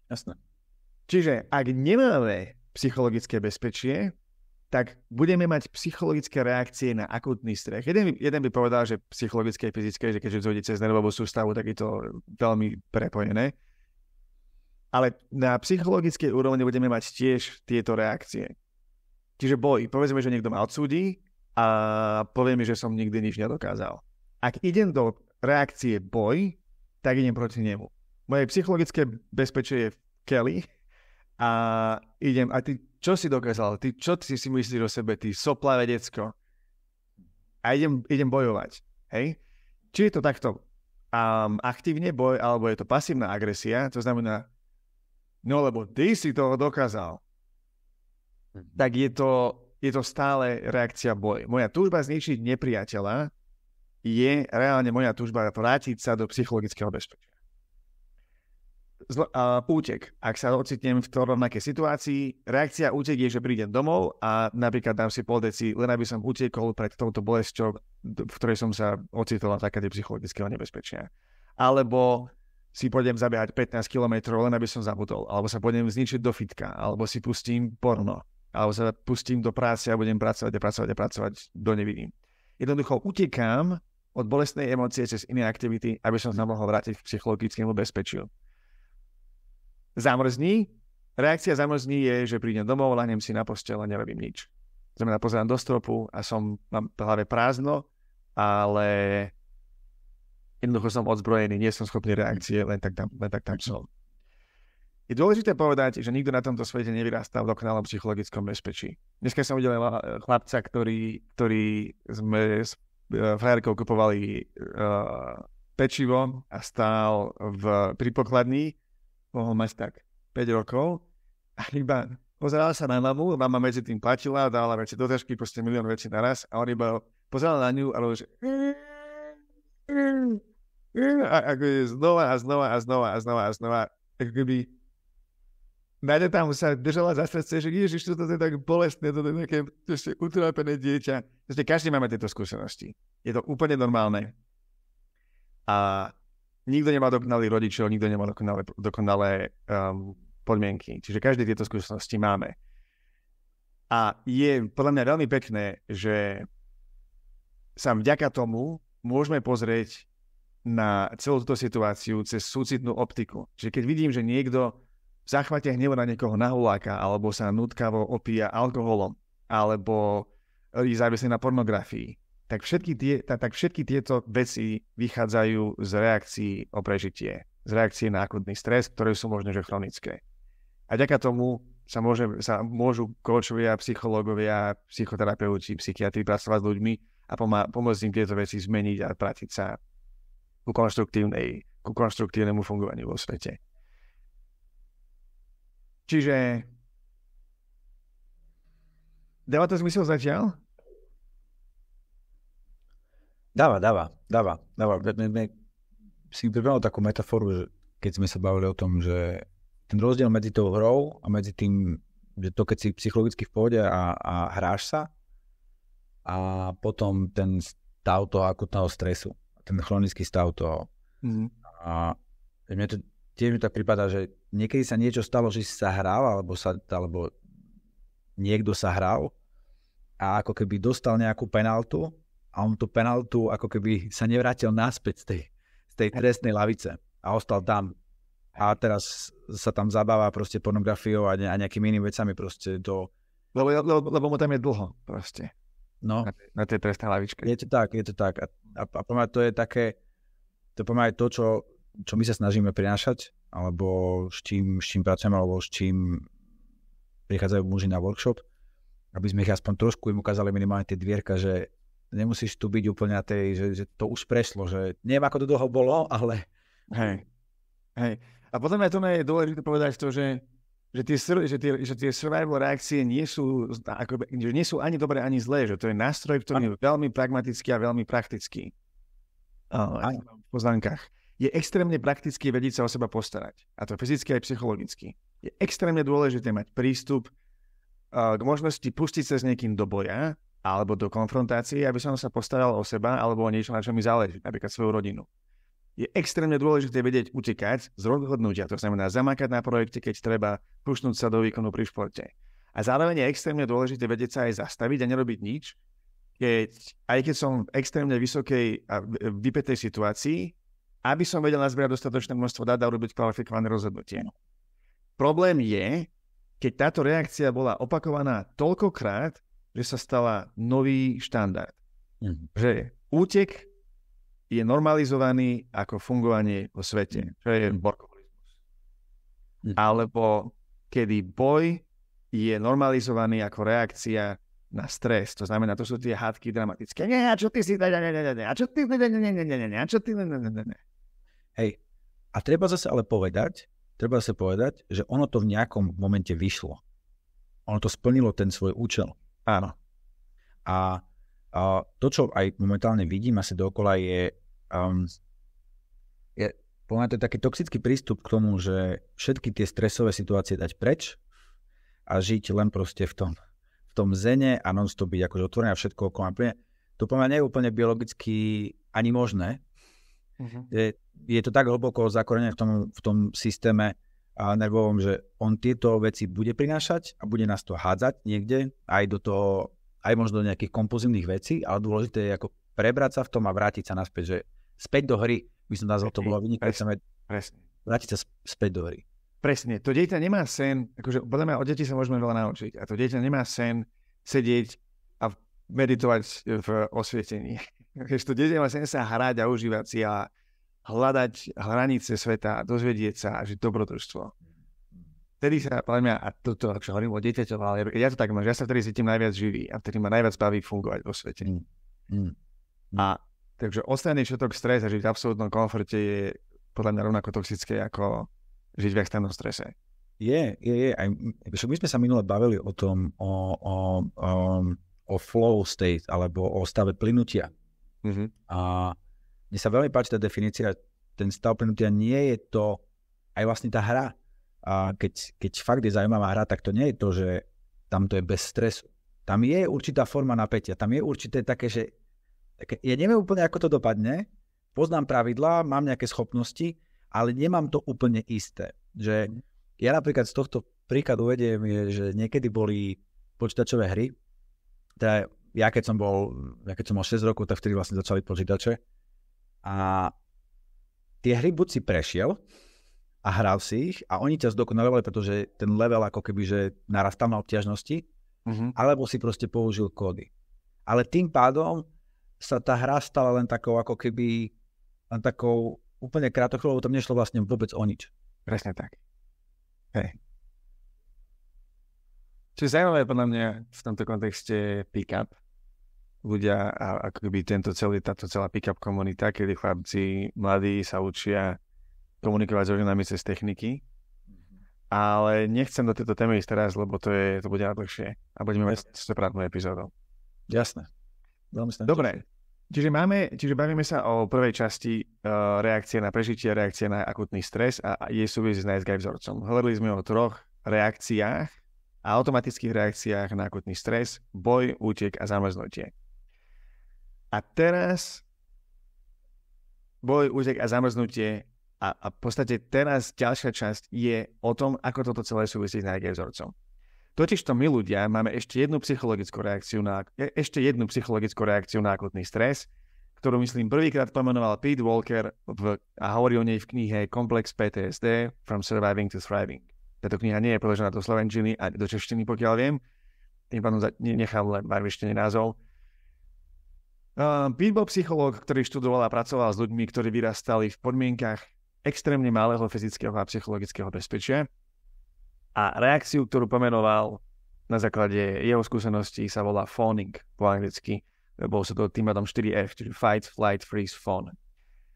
Jasné. Čiže ak nemáme psychologické bezpečie, tak budeme mať psychologické reakcie na akútny stres. Jeden by povedal, že psychologické a fyzické, že keďže to ide cez nervovú sústavu, tak je to veľmi prepojené. Ale na psychologickej úrovni budeme mať tiež tieto reakcie. Čiže boj. Povedzme, že niekto ma odsúdi a povie mi, že som nikdy nič nedokázal. Ak idem do reakcie boj, tak idem proti nemu. Moje psychologické bezpečie je v keli a idem, a ty čo si dokázal? Ty čo si myslíš o sebe? Ty soplavé decko. A idem bojovať. Hej? Či je to takto aktívne boj, alebo je to pasívna agresia, to znamená, no lebo ty si toho dokázal. Tak je to stále reakcia boj. Moja túžba zničiť nepriateľa je reálne moja túžba vrátiť sa do psychologického bezpečia. Útek. Ak sa ocitnem v rovnakej situácii, reakcia útek je, že prídem domov a napríklad dám si pol deci, len aby som utekol pred touto bolesťou, v ktorej som sa ocitol na takéto psychologického nebezpečia. Alebo si pôjdem zabehať 15 km, len aby som zabudol. Alebo sa pôjdem zničiť do fitka. Alebo si pustím porno. Alebo sa pustím do práce a budem pracovať, do nevidím. Jednoducho utekám od bolestnej emócie cez iné aktivity, aby som sa mohol vrátiť k psychologickému bezpečiu. Zamrzní. Reakcia zamrzní je, že prídem domov, ľahnem si na posteľ a nerobím nič. Znamená, pozerám do stropu a mám v hlave prázdno, ale jednoducho som odzbrojený, nie som schopný reakcie, len tak tam som. Je dôležité povedať, že nikto na tomto svete nevyrastá v dokonalom psychologickom bezpečí. Dneska som videl chlapca, ktorý sme s frajerkou kupovali pečivo a stál pri pokladni, mohol mať tak 5 rokov a iba pozeral sa na mamu, mama medzi tým platila, dala veci do tašky, proste milión vecí naraz a on iba pozeral na ňu a robil, že a ako je znova, ako keby Naďa tam sa držala za srdce, že ježiš, toto je tak bolestné, toto je také utrápené dieťa. Každý máme tieto skúsenosti. Je to úplne normálne. A nikto nemá dokonalých rodičov, nikto nemá dokonalé podmienky. Čiže každý tieto skúsenosti máme. A je podľa mňa veľmi pekné, že sa vďaka tomu môžeme pozrieť na celú túto situáciu cez súcitnú optiku. Čiže keď vidím, že niekto v záchvate hnevu na niekoho nahuláka, alebo sa nutkavo opíja alkoholom, alebo je závislý na pornografii, tak všetky tieto veci vychádzajú z reakcií o prežitie, z reakcií na akutný stres, ktoré sú možno že chronické. A vďaka tomu sa môžu koučovia, psychológovia, psychoterapeuti, psychiatri pracovať s ľuďmi a pomôcť im tieto veci zmeniť a vrátiť sa ku konštruktívnemu fungovaniu vo svete. Čiže dáva to zmysel zatiaľ? Dáva. Si pripravil takú metaforu, že keď sme sa bavili o tom, že ten rozdiel medzi tou hrou a medzi tým, že to keď si psychologicky v pohode a hráš sa a potom ten stav toho akutného stresu, ten chronický stav toho. A mne to tiež mi tak prípada, že niekedy sa niečo stalo, že si sa hral, alebo niekto sa hral a ako keby dostal nejakú penáltu a on tú penáltu ako keby sa nevrátil naspäť z tej trestnej lavice a ostal tam. A teraz sa tam zabáva proste pornografiou a nejakými inými vecami proste to... Lebo mu tam je dlho proste. No. Na tej trestnej lavičke. Je to tak. A pomáha to je také... To pomáha to, čo my sa snažíme prinášať, alebo s čím pracujeme, alebo s čím prichádzajú muži na workshop, aby sme ich aspoň trošku im ukázali minimálne tie dvierka, že nemusíš tu byť úplne na tej, že to už prešlo, že neviem, ako to dlho bolo, ale... Hej. A potom aj to je dôležité povedať to, že tie survival reakcie nie sú ani dobré, ani zlé, že to je nástroj, ktorý je veľmi pragmatický a veľmi praktický. V poznámkach. Je extrémne prakticky vedieť sa o seba postarať. A to fyzicky aj psychologicky. Je extrémne dôležité mať prístup k možnosti pustiť sa s niekým do boja alebo do konfrontácie, aby som sa postaral o seba alebo o niečo, na čo mi záleží, napríklad svoju rodinu. Je extrémne dôležité vedieť utekať z rozhodnutia, to znamená zamakať na projekte, keď treba, pušnúť sa do výkonu pri športe. A zároveň je extrémne dôležité vedieť sa aj zastaviť a nerobiť nič, aj keď som v extrémne vysokej a vypätej situácii, aby som vedel nazbierať dostatočné množstvo dát a urobiť kvalifikované rozhodnutie. Problém je, keď táto reakcia bola opakovaná toľkokrát, že sa stala nový štandard. Že útek je normalizovaný ako fungovanie vo svete, čo je workoholizmus. Alebo kedy boj je normalizovaný ako reakcia na stres. To znamená, to sú tie hádky dramatické. Nie, a čo ty si... A čo ty... A čo ty... Hej, a treba zase povedať, že ono to v nejakom momente vyšlo. Ono to splnilo ten svoj účel. Áno. A to, čo aj momentálne vidím asi dookola, je to je taký toxický prístup k tomu, že všetky tie stresové situácie dať preč a žiť len proste v tom zene a non-stop byť akože otvorené a všetko okolo. To po mňa nie je úplne biologicky ani možné. Je to tak hlboko zakorenené v tom systéme nervovom, že on tieto veci bude prinášať a bude nás to hádzať niekde aj do toho, aj možno do nejakých kompulzívnych vecí, ale dôležité je ako prebrať sa v tom a vrátiť sa naspäť, že späť do hry, by som nazval, to bolo vynikajúce, vrátiť sa späť do hry. Presne, to dieťa nemá sen, akože podľa mňa od detí sa môžeme veľa naučiť, a to dieťa nemá sen sedieť a meditovať v osvietení. Keď to dieťa má sen sa hrať a užívať si a hľadať hranice sveta, dozvedieť sa a žiť dobrodružstvo. Vtedy sa, podľa mňa, a toto, ak hovorím o dieťaťu, ale ja to tak mám, že ja sa vtedy cítim najviac živý a vtedy ma najviac baví fungovať vo svete. A takže odstrániť všetok stres a žiť v absolútnom komforte je podľa mňa rovnako toxické ako žiť v extrémnom strese. Je. Aj, my sme sa minule bavili o tom, o flow state, alebo o stave plynutia. A mne sa veľmi páči tá definícia, ten stav plynutia nie je to, aj vlastne tá hra. A keď fakt je zaujímavá hra, tak to nie je to, že tam to je bez stresu. Tam je určitá forma napätia, tam je určité také, že ja neviem úplne, ako to dopadne, poznám pravidlá, mám nejaké schopnosti, ale nemám to úplne isté. Že ja napríklad z tohto príkladu uvediem, že niekedy boli počítačové hry, teda ja keď som mal 6 rokov, tak vtedy vlastne začali počítače a tie hry buď si prešiel a hral si ich a oni ťa zdokonalovali, pretože ten level ako keby, že narastal na obťažnosti, alebo si proste použil kódy. Ale tým pádom sa tá hra stala len takou ako keby len takou úplne krátkochvíľou, tam nešlo vlastne vôbec o nič. Presne tak. Hej. Čo je zaujímavé podľa mňa v tomto kontexte pick-up. Ľudia, ako keby táto celá pick-up komunita, kedy chlapci mladí sa učia komunikovať so ženami cez techniky. Ale nechcem do tejto témy ísť teraz, lebo to bude dlhšie. A budeme mať separátnu epizódu. Jasné. Dobre. Čiže bavíme sa o prvej časti reakcie na prežitie, reakcie na akutný stres a jej súvisí s Nice Guy vzorcom. Hovorili sme o 3 reakciách a automatických reakciách na akutný stres, boj, útek a zamrznutie. A teraz boj, útek a zamrznutie a v podstate teraz ďalšia časť je o tom, ako toto celé súvisí s Nice Guy vzorcom. Totižto my ľudia máme ešte jednu psychologickú reakciu na akutný stres, ktorú myslím prvýkrát pomenoval Pete Walker a hovorí o nej v knihe Complex PTSD From Surviving to Thriving. Táto kniha nie je preložená do slovenčiny a do češtiny, pokiaľ viem. Tým pádom nechám len v angličtine názov. Pete bol psychológ, ktorý študoval a pracoval s ľuďmi, ktorí vyrastali v podmienkach extrémne malého fyzického a psychologického bezpečia. A reakciu, ktorú pomenoval, na základe jeho skúseností sa volá fawning po anglicky. Bol sa to tým pádom 4F, čiže fight, flight, freeze, fawn.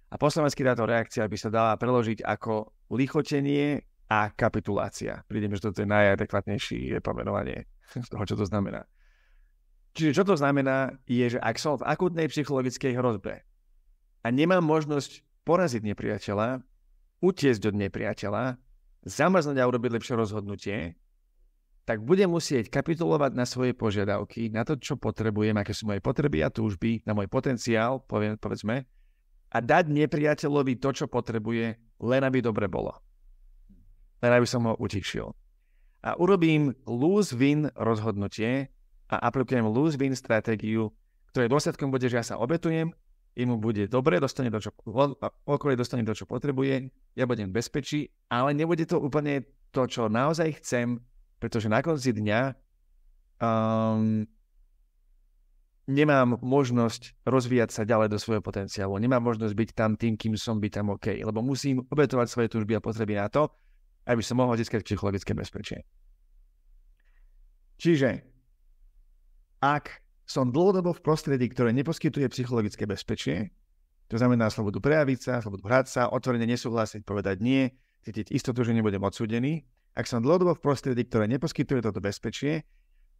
A po slovensky táto reakcia by sa dala preložiť ako lichotenie a kapitulácia. Prídem, že toto je najadekvátnejšie pomenovanie z toho, čo to znamená. Čiže čo to znamená, je, že ak som v akútnej psychologickej hrozbe a nemám možnosť poraziť nepriateľa, utiecť od nepriateľa, zamrznúť a urobiť lepšie rozhodnutie, tak budem musieť kapitulovať na svoje požiadavky, na to, čo potrebujem, aké sú moje potreby a túžby, na môj potenciál, povedzme, a dať nepriateľovi to, čo potrebuje, len aby dobre bolo. Len aby som ho utišil. A urobím lose-win rozhodnutie a aplikujem lose-win stratégiu, ktorej dôsledkom bude, že ja sa obetujem, jemu bude dobre, okolie dostane to, čo potrebuje, ja budem v bezpečí, ale nebude to úplne to, čo naozaj chcem, pretože na konci dňa nemám možnosť rozvíjať sa ďalej do svojho potenciálu. Nemám možnosť byť tam tým, kým som, byť tam OK. Lebo musím obetovať svoje túžby a potreby na to, aby som mohol získať psychologické bezpečie. Čiže ak som dlhodobo v prostredí, ktoré neposkytuje psychologické bezpečie, to znamená slobodu prejaviť sa, slobodu hrať sa, otvorene nesúhlasiť, povedať nie, cítiť istotu, že nebudem odsúdený. Ak som dlhodobo v prostredí, ktoré neposkytuje toto bezpečie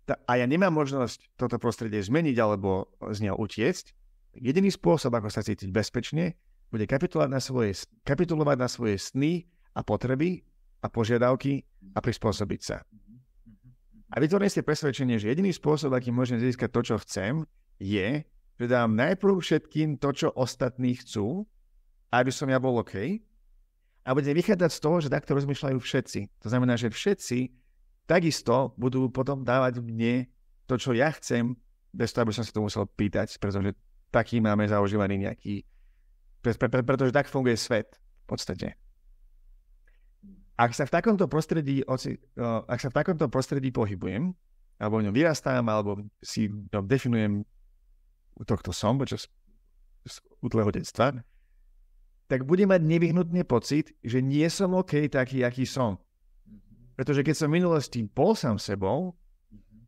a ja nemám možnosť toto prostredie zmeniť alebo z neho utiecť, jediný spôsob, ako sa cítiť bezpečne, bude kapitulovať na svoje sny a potreby a požiadavky a prispôsobiť sa. A vytvorím si presvedčenie, že jediný spôsob, akým môžem získať to, čo chcem, je, že dám najprv všetkým to, čo ostatní chcú, aby som ja bol OK, a budem vychádzať z toho, že takto rozmýšľajú všetci. To znamená, že všetci takisto budú potom dávať mne to, čo ja chcem, bez toho, aby som sa to musel pýtať, pretože taký máme zaužívaný nejaký... Pretože tak funguje svet v podstate. Ak sa v takomto prostredí pohybujem, alebo v ňom vyrastám, alebo si definujem to, kto som, počas útleho detstva, tak budem mať nevyhnutne pocit, že nie som OK taký, aký som. Pretože keď som v minulosti bol sám sebou,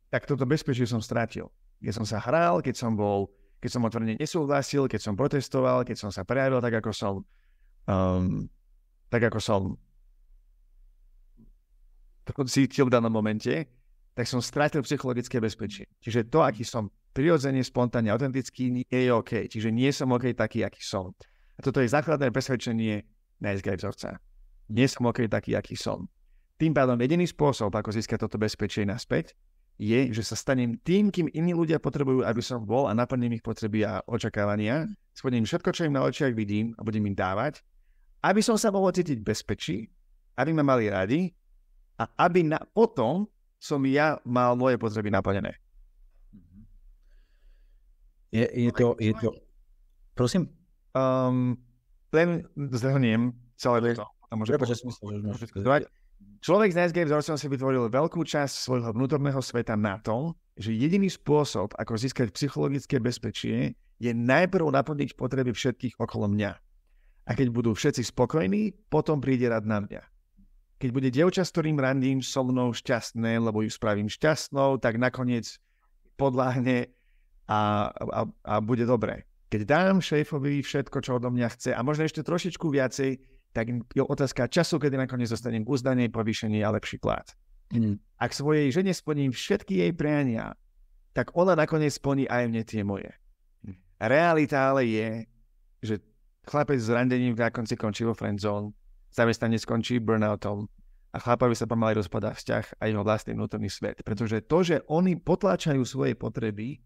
tak toto bezpečie som strátil. Keď som sa hral, keď som otvorene nesúhlasil, keď som protestoval, keď som sa prejavil tak, ako som cítil v danom momente, tak som strátil psychologické bezpečie. Čiže to, aký som prirodzene, spontánne, autentický, nie je OK. Čiže nie som OK taký, aký som. A toto je základné presvedčenie nice guy vzorca. Nie som OK taký, aký som. Tým pádom jediný spôsob, ako získať toto bezpečie naspäť, je, že sa stanem tým, kým iní ľudia potrebujú, aby som bol a naplním ich potreby a očakávania. Splním všetko, čo im na očiach vidím a budem im dávať, aby som sa mohol cítiť bezpečí, aby ma mali radi a aby potom som ja mal moje potreby naplnené. Je to... Prosím? Len zhrniem celé to. Človek s nice guy vzorcom si vytvoril veľkú časť svojho vnútorného sveta na tom, že jediný spôsob, ako získať psychologické bezpečie, je najprv naplniť potreby všetkých okolo mňa. A keď budú všetci spokojní, potom príde rad na mňa. Keď bude dievča, s ktorým randím, so mnou šťastné, lebo ju spravím šťastnou, tak nakoniec podľahne a bude dobre. Keď dám šéfovi všetko, čo odo mňa chce a možno ešte trošičku viacej, tak je otázka času, kedy nakoniec dostanem uznanie, povýšenie a lepší plat. Ak svojej žene splním všetky jej priania, tak ona nakoniec splní aj mne tie moje. Realita ale je, že chlapec s randením na konci končí vo friendzone, zamestnanec skončí burnoutom a chlapovi sa pomaly rozpadá vzťah a jeho vlastný vnútorný svet. Pretože to, že oni potláčajú svoje potreby,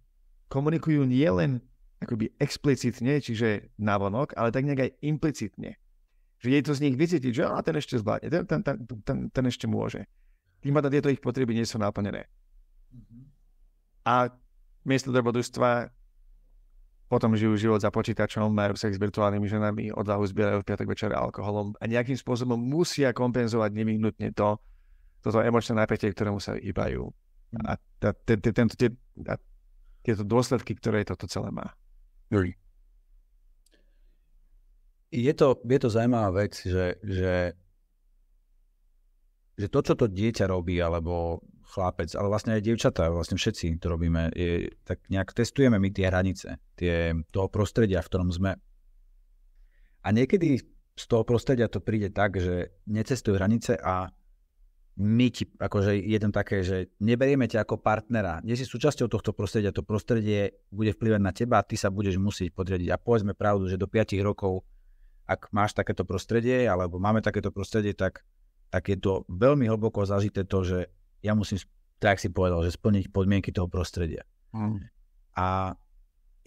komunikujú nielen akoby explicitne, čiže navonok, ale tak nejak aj implicitne. Že je to z nich vycítiť, že ten ešte zvládne, ten ešte môže. Tým pádom tieto ich potreby nie sú naplnené. A miesto dobrodružstva potom žijú život za počítačom, majú sex s virtuálnymi ženami, odvahu zbierajú v piatok večer alkoholom a nejakým spôsobom musia kompenzovať nevyhnutne toto emočné napätie, ktorému sa vyhýbajú. A tieto dôsledky, ktoré toto celé má. Je to zaujímavá vec, že to, čo to dieťa robí, alebo chlapec, ale vlastne aj dievčatá, vlastne všetci to robíme, tak nejak testujeme my tie hranice, toho prostredia, v ktorom sme. A niekedy z toho prostredia to príde tak, že necestujú hranice a my ti, akože je tam také, že neberieme ťa ako partnera, nie si súčasťou tohto prostredia, to prostredie bude vplyvať na teba a ty sa budeš musieť podriadiť. A povedzme pravdu, že do 5 rokov, ak máš takéto prostredie, alebo máme takéto prostredie, tak je to veľmi hlboko zažité to, že ja musím, tak si povedal, že splniť podmienky toho prostredia. A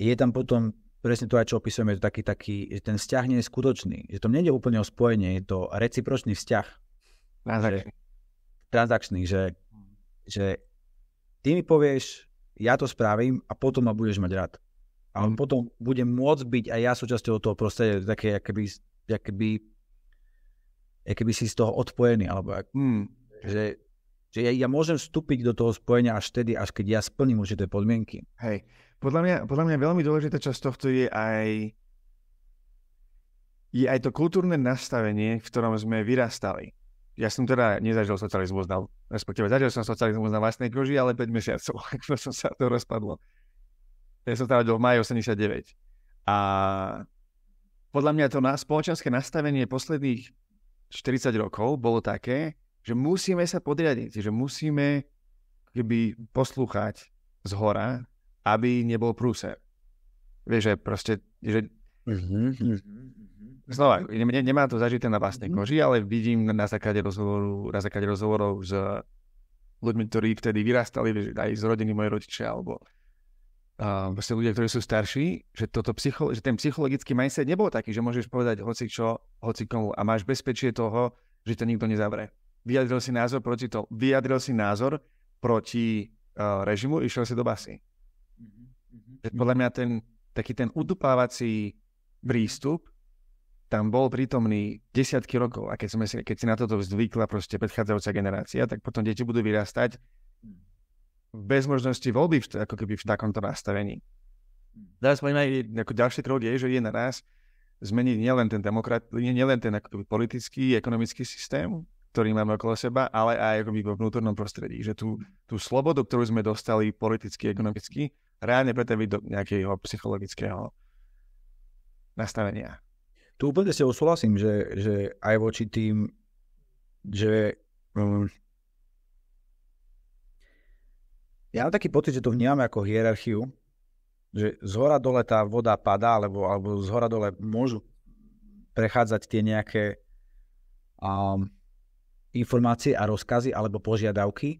je tam potom presne to aj, čo opisujem, je to taký, že ten vzťah nie je skutočný, že to nie je úplne o spojenie, je to recipročný vzťah. Transakčný, že ty mi povieš, ja to spravím a potom ma budeš mať rád. Ale potom budem môcť byť aj ja súčasťou toho prostredia, také, akoby si z toho odpojený, alebo že ja môžem vstúpiť do toho spojenia až vtedy, až keď ja splním určité podmienky. Hej, podľa mňa veľmi dôležitá časť tohto je aj to kultúrne nastavenie, v ktorom sme vyrastali. Ja som teda nezažil socializmus, respektíve zažil som socializmus na vlastnej koži, ale 5 mesiacov, ako som sa to rozpadlo. Ja som teda v máji 89. A podľa mňa to spoločenské nastavenie posledných 40 rokov bolo také, že musíme sa podriadiť, že musíme poslúchať zhora, aby nebol prúser. Vieš, že proste, že znova, nemá to zažité na vlastnej koži, ale vidím na základe rozhovorov s ľuďmi, ktorí vtedy vyrastali, aj z rodiny moje rodičia, alebo proste ľudia, ktorí sú starší, že ten psychologický mindset nebol taký, že môžeš povedať hocikomu a máš bezpečie toho, že to nikto nezavrie. Vyjadril si názor proti režimu, išiel si do basy. Podľa mňa ten utupávací prístup tam bol prítomný desiatky rokov a keď si na toto zvykla proste predchádzajúca generácia, tak potom deti budú vyrastať bez možnosti voľby ako keby v takomto nastavení. Teraz poďme ako ďalší krok je, že je na nás zmeniť nielen ten ako politický, ekonomický systém, ktorý máme okolo seba, ale aj akoby vo vnútornom prostredí. Že tú slobodu, ktorú sme dostali politicky, ekonomicky, reálne pretaviť do nejakého psychologického nastavenia. Tu úplne sa súhlasím, že aj voči tým, že ja mám taký pocit, že to vnímame ako hierarchiu, že zhora dole tá voda padá, alebo zhora dole môžu prechádzať tie nejaké informácie a rozkazy alebo požiadavky,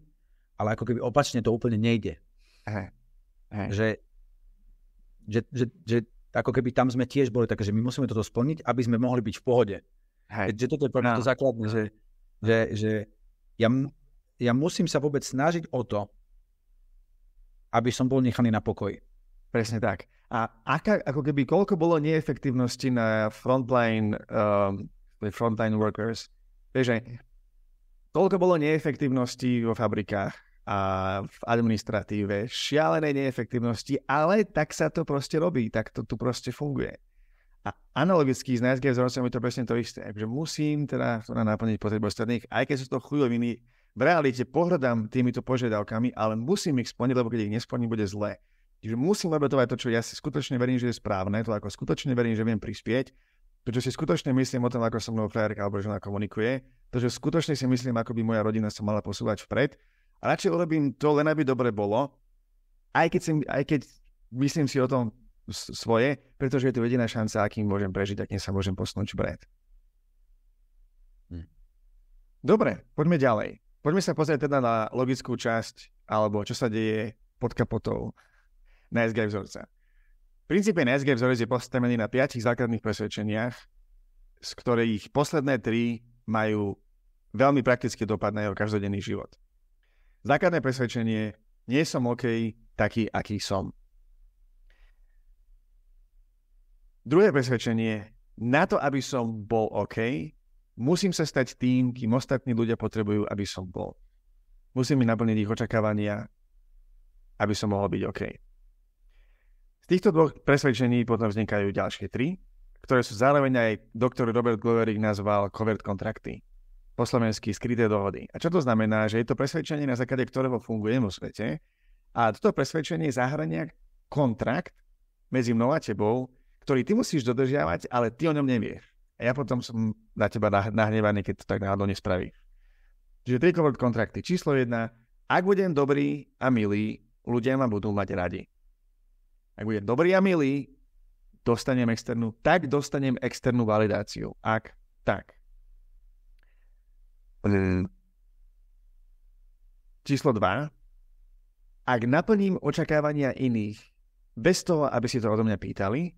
ale ako keby opačne to úplne nejde. Že ako keby tam sme tiež boli také, že my musíme toto splniť, aby sme mohli byť v pohode. Že toto je to základné, že ja musím sa vôbec snažiť o to, aby som bol nechaný na pokoji. Presne tak. A ako keby koľko bolo neefektívnosti na frontline workers, vieš, koľko bolo neefektívnosti vo fabrikách a v administratíve, šialenej neefektívnosti, ale tak sa to proste robí, tak to tu proste funguje. A analogicky s NSG vzorcom je to presne to isté, že musím teda naplniť potreby ostatných, aj keď sú to chujoviny, v realite pohrdám týmito požiadavkami, ale musím ich splniť, lebo keď ich nesplním, bude zlé. Čiže musím obetovať to, čo ja si skutočne verím, že je správne, to ako skutočne verím, že viem prispieť, to, čo si skutočne myslím o tom, ako so mnou frajerka alebo žena komunikuje, to, čo skutočne si myslím, ako by moja rodina sa mala posúvať vpred. A radšej urobím to, len aby dobre bolo, aj keď myslím si o tom svoje, pretože je to jediná šanca, akým môžem prežiť, akým sa môžem posunúť vpred. Dobre, poďme ďalej. Poďme sa pozrieť teda na logickú časť, alebo čo sa deje pod kapotou NSG vzorca. V princípe NSG vzorec je postavený na 5 základných presvedčeniach, z ktorých posledné 3 majú veľmi praktický dopad na jeho každodenný život. Základné presvedčenie, nie som OK taký, aký som. Druhé presvedčenie, na to, aby som bol OK, musím sa stať tým, kým ostatní ľudia potrebujú, aby som bol. Musím naplniť ich očakávania, aby som mohol byť OK. Z týchto dvoch presvedčení potom vznikajú ďalšie 3, ktoré sú zároveň aj doktor Robert Gloverik nazval covert kontrakty. po slovensky skryté dohody. A čo to znamená? Že je to presvedčenie, na základe ktorého funguje vo svete. A toto presvedčenie zahrania kontrakt medzi mnou a tebou, ktorý ty musíš dodržiavať, ale ty o ňom nevieš. A ja potom som na teba nahnevaný, keď to tak náhodou nespravíš. Čiže 3 covert kontrakty. Číslo 1. Ak budem dobrý a milý, ľudia ma budú mať radi. Ak budem dobrý a milý, dostanem externú validáciu. Ak tak. Číslo 2. Ak naplním očakávania iných bez toho, aby si to odo mňa pýtali,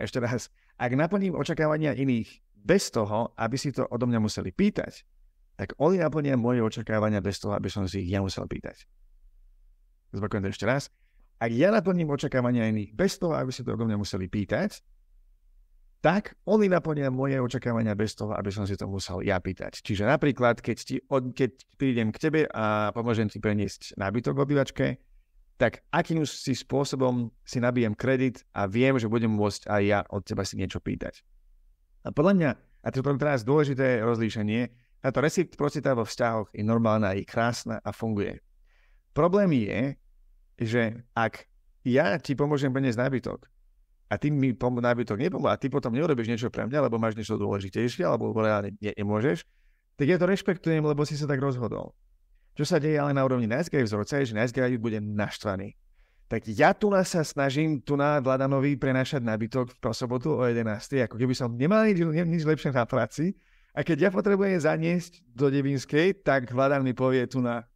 ešte raz, ak naplním očakávania iných bez toho, aby si to odo mňa museli pýtať, tak oni naplnia moje očakávania bez toho, aby som si ich ja musel pýtať. Zopakujem to ešte raz. Ak ja naplním očakávania iných bez toho, aby si to odo mňa museli pýtať, tak oni naplnia moje očakávania bez toho, aby som si to musel ja pýtať. Čiže napríklad, keď prídem k tebe a pomôžem ti preniesť nábytok v obývačke, tak akým si spôsobom si nabijem kredit a viem, že budem môcť aj ja od teba si niečo pýtať. A podľa mňa, a to je teraz dôležité rozlíšenie, táto reciprocita vo vzťahoch je normálna, je krásna a funguje. Problém je, že ak ja ti pomôžem preniesť nábytok, a ty mi nábytok nepomôže, a ty potom neurobíš niečo pre mňa, lebo máš niečo dôležitejšie, alebo reálne nemôžeš, tak ja to rešpektujem, lebo si sa tak rozhodol. Čo sa deje ale na úrovni nice guy vzorca je, že nice guy bude naštvaný. Tak ja tu sa snažím na Vladanovi prenášať nábytok v sobotu o 11. Ako keby som nemal nič lepšie na práci. A keď ja potrebujem zaniesť do Devinskej, tak Vladan mi povie tu na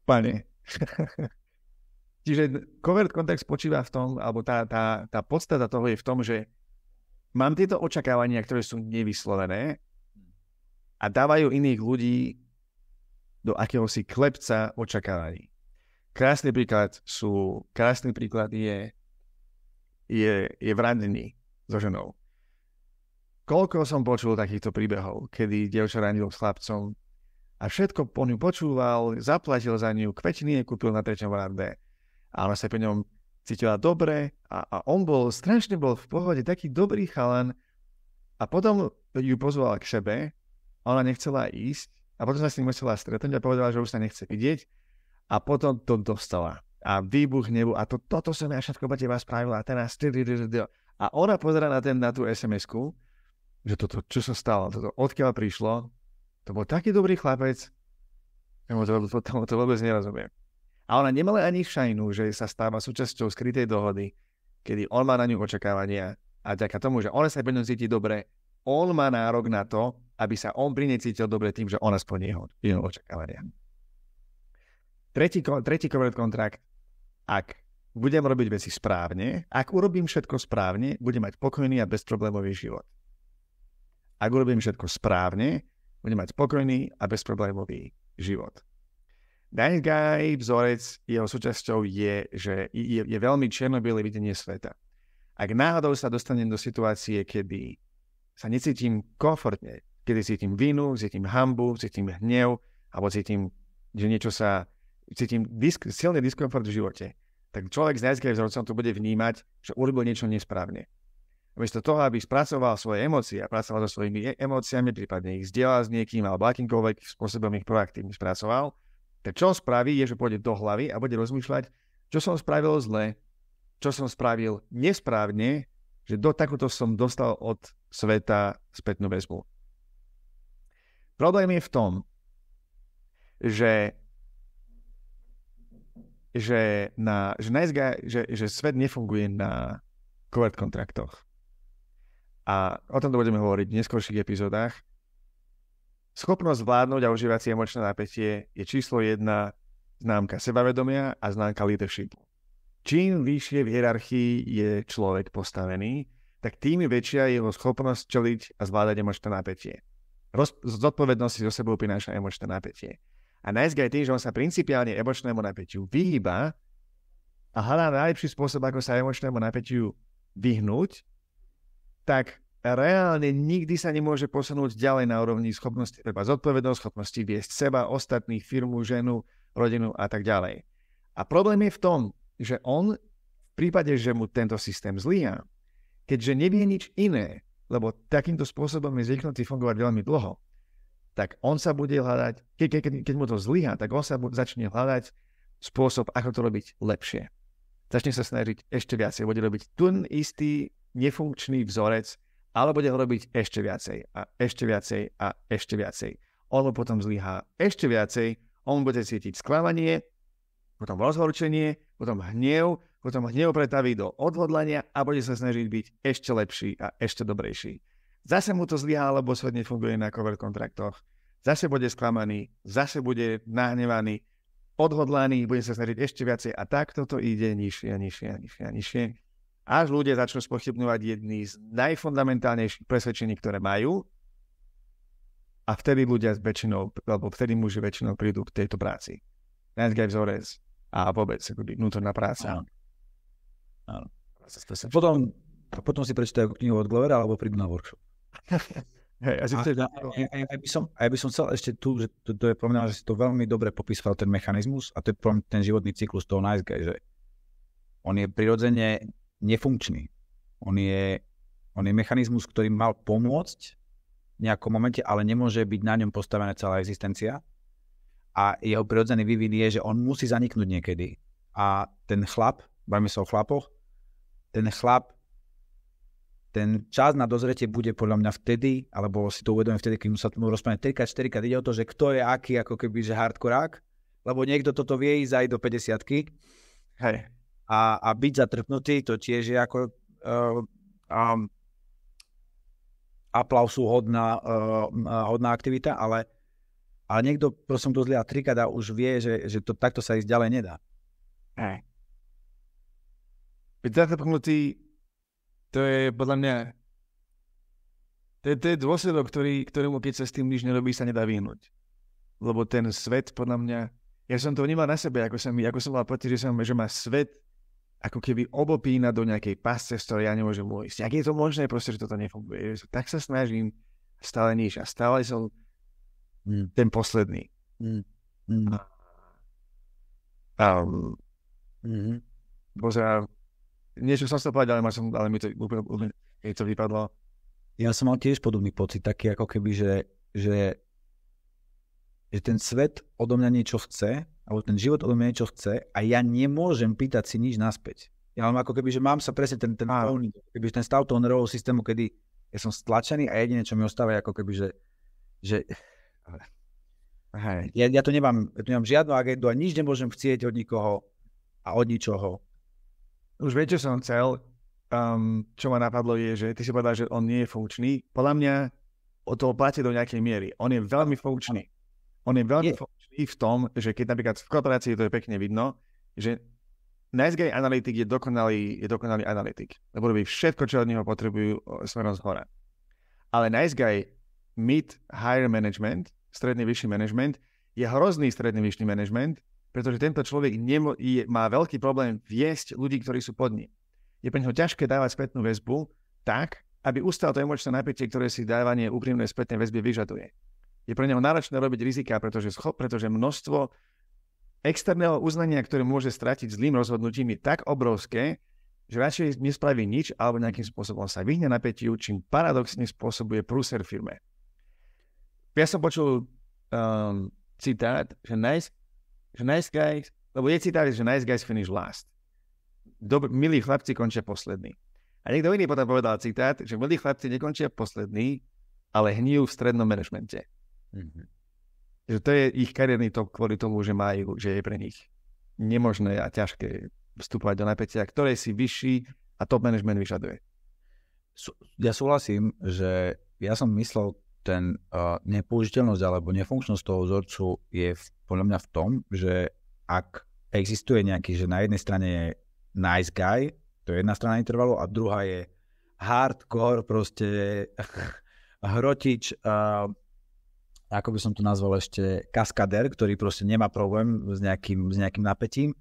pane. Čiže covert kontext spočíva v tom, alebo tá podstata toho je v tom, že mám tieto očakávania, ktoré sú nevyslovené a dávajú iných ľudí do akéhosi klepca očakávaní. Krásny príklad je v randení so ženou. Koľko som počul takýchto príbehov, kedy dievča randilo s chlapcom a všetko po ňu počúval, zaplatil za ňu, kvetiny kúpil na 3. rande. A ona sa pri ňom cítila dobre a on strašne bol v pohode, taký dobrý chalan a potom ju pozvala k sebe a ona nechcela ísť a potom sa s ním musela stretnúť a povedala, že už sa nechce vidieť a potom to dostala. A výbuch hnevu a toto som ja všetko pre teba spravila a teraz a ona pozerá na tú SMS-ku, že toto, čo sa stalo, toto odkiaľ prišlo, to bol taký dobrý chlapec, to vôbec nerozumiem. A ona nemala ani šajnu, že sa stáva súčasťou skrytej dohody, kedy on má na ňu očakávania a vďaka tomu, že ona sa pri ňom cíti dobre, on má nárok na to, aby sa on pri nej cítil dobre tým, že ona splní jeho očakávania. Tretí covert kontrakt. Ak budem robiť veci správne, ak urobím všetko správne, budem mať pokojný a bezproblémový život. Ak urobím všetko správne, budem mať spokojný a bezproblémový život. Nice guy vzorec, jeho súčasťou je, že je veľmi čierno-biele videnie sveta. Ak náhodou sa dostanem do situácie, kedy sa necítim komfortne, kedy cítim vinu, cítim hanbu, cítim hnev, alebo cítim, že cítim silný diskomfort v živote, tak človek s nice guy vzorcom to bude vnímať, že urobil niečo nesprávne. Namiesto toho, aby spracoval svoje emócie a pracoval so svojimi emóciami, prípadne ich zdieľal s niekým, alebo akýmkoľvek spôsobom ich proaktívne spracoval, tak čo on spraví, je, že pôjde do hlavy a bude rozmýšľať, čo som spravil zle, čo som spravil nesprávne, že takúto som dostal od sveta spätnú väzbu. Problém je v tom, že svet nefunguje na covert kontraktoch. A o tom budeme hovoriť v neskôrších epizódach. Schopnosť vládnuť a užívať si emočné napätie je číslo 1 známka sebavedomia a známka leadershipu. Čím vyššie v hierarchii je človek postavený, tak tým väčšia je jeho schopnosť čeliť a zvládať emočné napätie. Zodpovednosť si zo sebou prináša emočné napätie. A nice guy tým, že on sa principiálne emočnému napätiu vyhýba a hľadá najlepší spôsob, ako sa emočnému napätiu vyhnúť, tak reálne nikdy sa nemôže posunúť ďalej na úrovni schopnosti, treba zodpovednosť, schopnosti viesť seba, ostatných, firmu, ženu, rodinu a tak ďalej. A problém je v tom, že on v prípade, že mu tento systém zlyhá, keďže nevie nič iné, lebo takýmto spôsobom je zvyknutý fungovať veľmi dlho, tak on sa bude hľadať, keď mu to zlyhá, tak on sa začne hľadať spôsob, ako to robiť lepšie. Začne sa snažiť ešte viacej, bude robiť ten istý nefunkčný vzorec, ale bude ho robiť ešte viacej a ešte viacej a ešte viacej. On mu potom zlyhá ešte viacej, on bude cítiť sklamanie, potom rozhorčenie, potom hnev pretaví do odhodlania a bude sa snažiť byť ešte lepší a ešte dobrejší. Zase mu to zlyhá, lebo svet nefunguje na cover kontraktoch. Zase bude sklamaný, zase bude nahnevaný, odhodlaný, bude sa snažiť ešte viacej a takto to ide nižšie. Až ľudia začnú spochybňovať jedný z najfundamentálnejších presvedčení, ktoré majú a vtedy vtedy muži väčšinou prídu k tejto práci. Nice guy vzorec a vôbec vnútorná práca. Áno. Potom si prečítajú knihu od Glovera alebo prídu na workshop. Ja by som chcel ešte tu, že to je pre mňa, že si to veľmi dobre popísal ten mechanizmus a to je ten životný cyklus toho nice guy, že on je prirodzene nefunkčný. On je mechanizmus, ktorý mal pomôcť v nejakom momente, ale nemôže byť na ňom postavená celá existencia. A jeho prirodzený vývin je, že on musí zaniknúť niekedy. A ten chlap, bavíme sa o chlapoch, ten čas na dozretie bude podľa mňa vtedy, alebo si to uvedomím vtedy, keď mu sa tomu rozprávame 3x4, ide o to, že kto je aký, ako keby, že hardkorák, lebo niekto toto vie ísť aj do 50-ky. Hej. A byť zatrpnutý, to tiež je ako aplausu hodná aktivita, ale niekto prosím to zliať trikrát a už vie, že to takto sa ísť ďalej nedá. Hej. Byť zatrpnutý, to je podľa mňa to je dôsledok, ktorému keď sa s tým nič nerobí, sa nedá vyhnúť. Lebo ten svet, podľa mňa, ja som to vnímal na sebe, ako som mal pocit, že ma svet ako keby obopína do nejakej pasce, z ktorej ja nemôžem ujsť. Jak je to možné, proste, že toto nefunguje. Tak sa snažím, stále nič a stále som ten posledný. Pozerám, niečo som sa povedal, ale mi to úplne to vypadlo. Ja som mal tiež podobný pocit, taký ako keby, že ten svet odo mňa niečo chce, alebo ten život odo mňa niečo chce a ja nemôžem pýtať si nič naspäť. Ja mám ako keby, že mám sa presne ten stav toho nervového systému, kedy ja som stlačený a jediné, čo mi ostáva, je ako keby, že ja tu nemám žiadnu agendu a nič nemôžem chcieť od nikoho a od ničoho. Už viete, čo som chcel, čo ma napadlo je, že ty si povedal, že on nie je funkčný. Podľa mňa o toho platí do nejakej miery. On je veľmi funkčný. On je veľmi funkčný v tom, že keď napríklad v korporácii to je pekne vidno, že nice guy analytik je dokonalý analytik. Lebo robí všetko, čo od neho potrebujú smerom zhora. Ale nice guy mid-higher management, stredný vyšší management, je hrozný stredný vyšší management, pretože tento človek má veľký problém viesť ľudí, ktorí sú pod ním. Je pre neho ťažké dávať spätnú väzbu tak, aby ustal to emočné napätie, ktoré si dávanie úprimnej spätnej väzby vyžaduje. Je pre neho náročné robiť rizika, pretože množstvo externého uznania, ktoré môže stratiť zlým rozhodnutím, je tak obrovské, že radšej nespraví nič alebo nejakým spôsobom sa vyhne napätiu, čím paradoxne spôsobuje prúser firme. Ja som počul citát, že nice guys, lebo je citát, že nice guys finish last. Milí chlapci končia poslední. A niekto iný potom povedal citát, že milí chlapci nekončia poslední, ale hnijú v strednom manažmente. Že to je ich kariérny top kvôli tomu, že je pre nich nemožné a ťažké vstupovať do napätia, ktoré si vyšší a top management vyžaduje. Ja súhlasím, že ja som myslel, ten nepoužiteľnosť alebo nefunkčnosť toho vzorcu je podľa mňa v tom, že ak existuje nejaký, že na jednej strane je nice guy, to je jedna strana intervalu, a druhá je hardcore, proste hrotič, ako by som to nazval ešte, kaskader, ktorý proste nemá problém s nejakým napätím,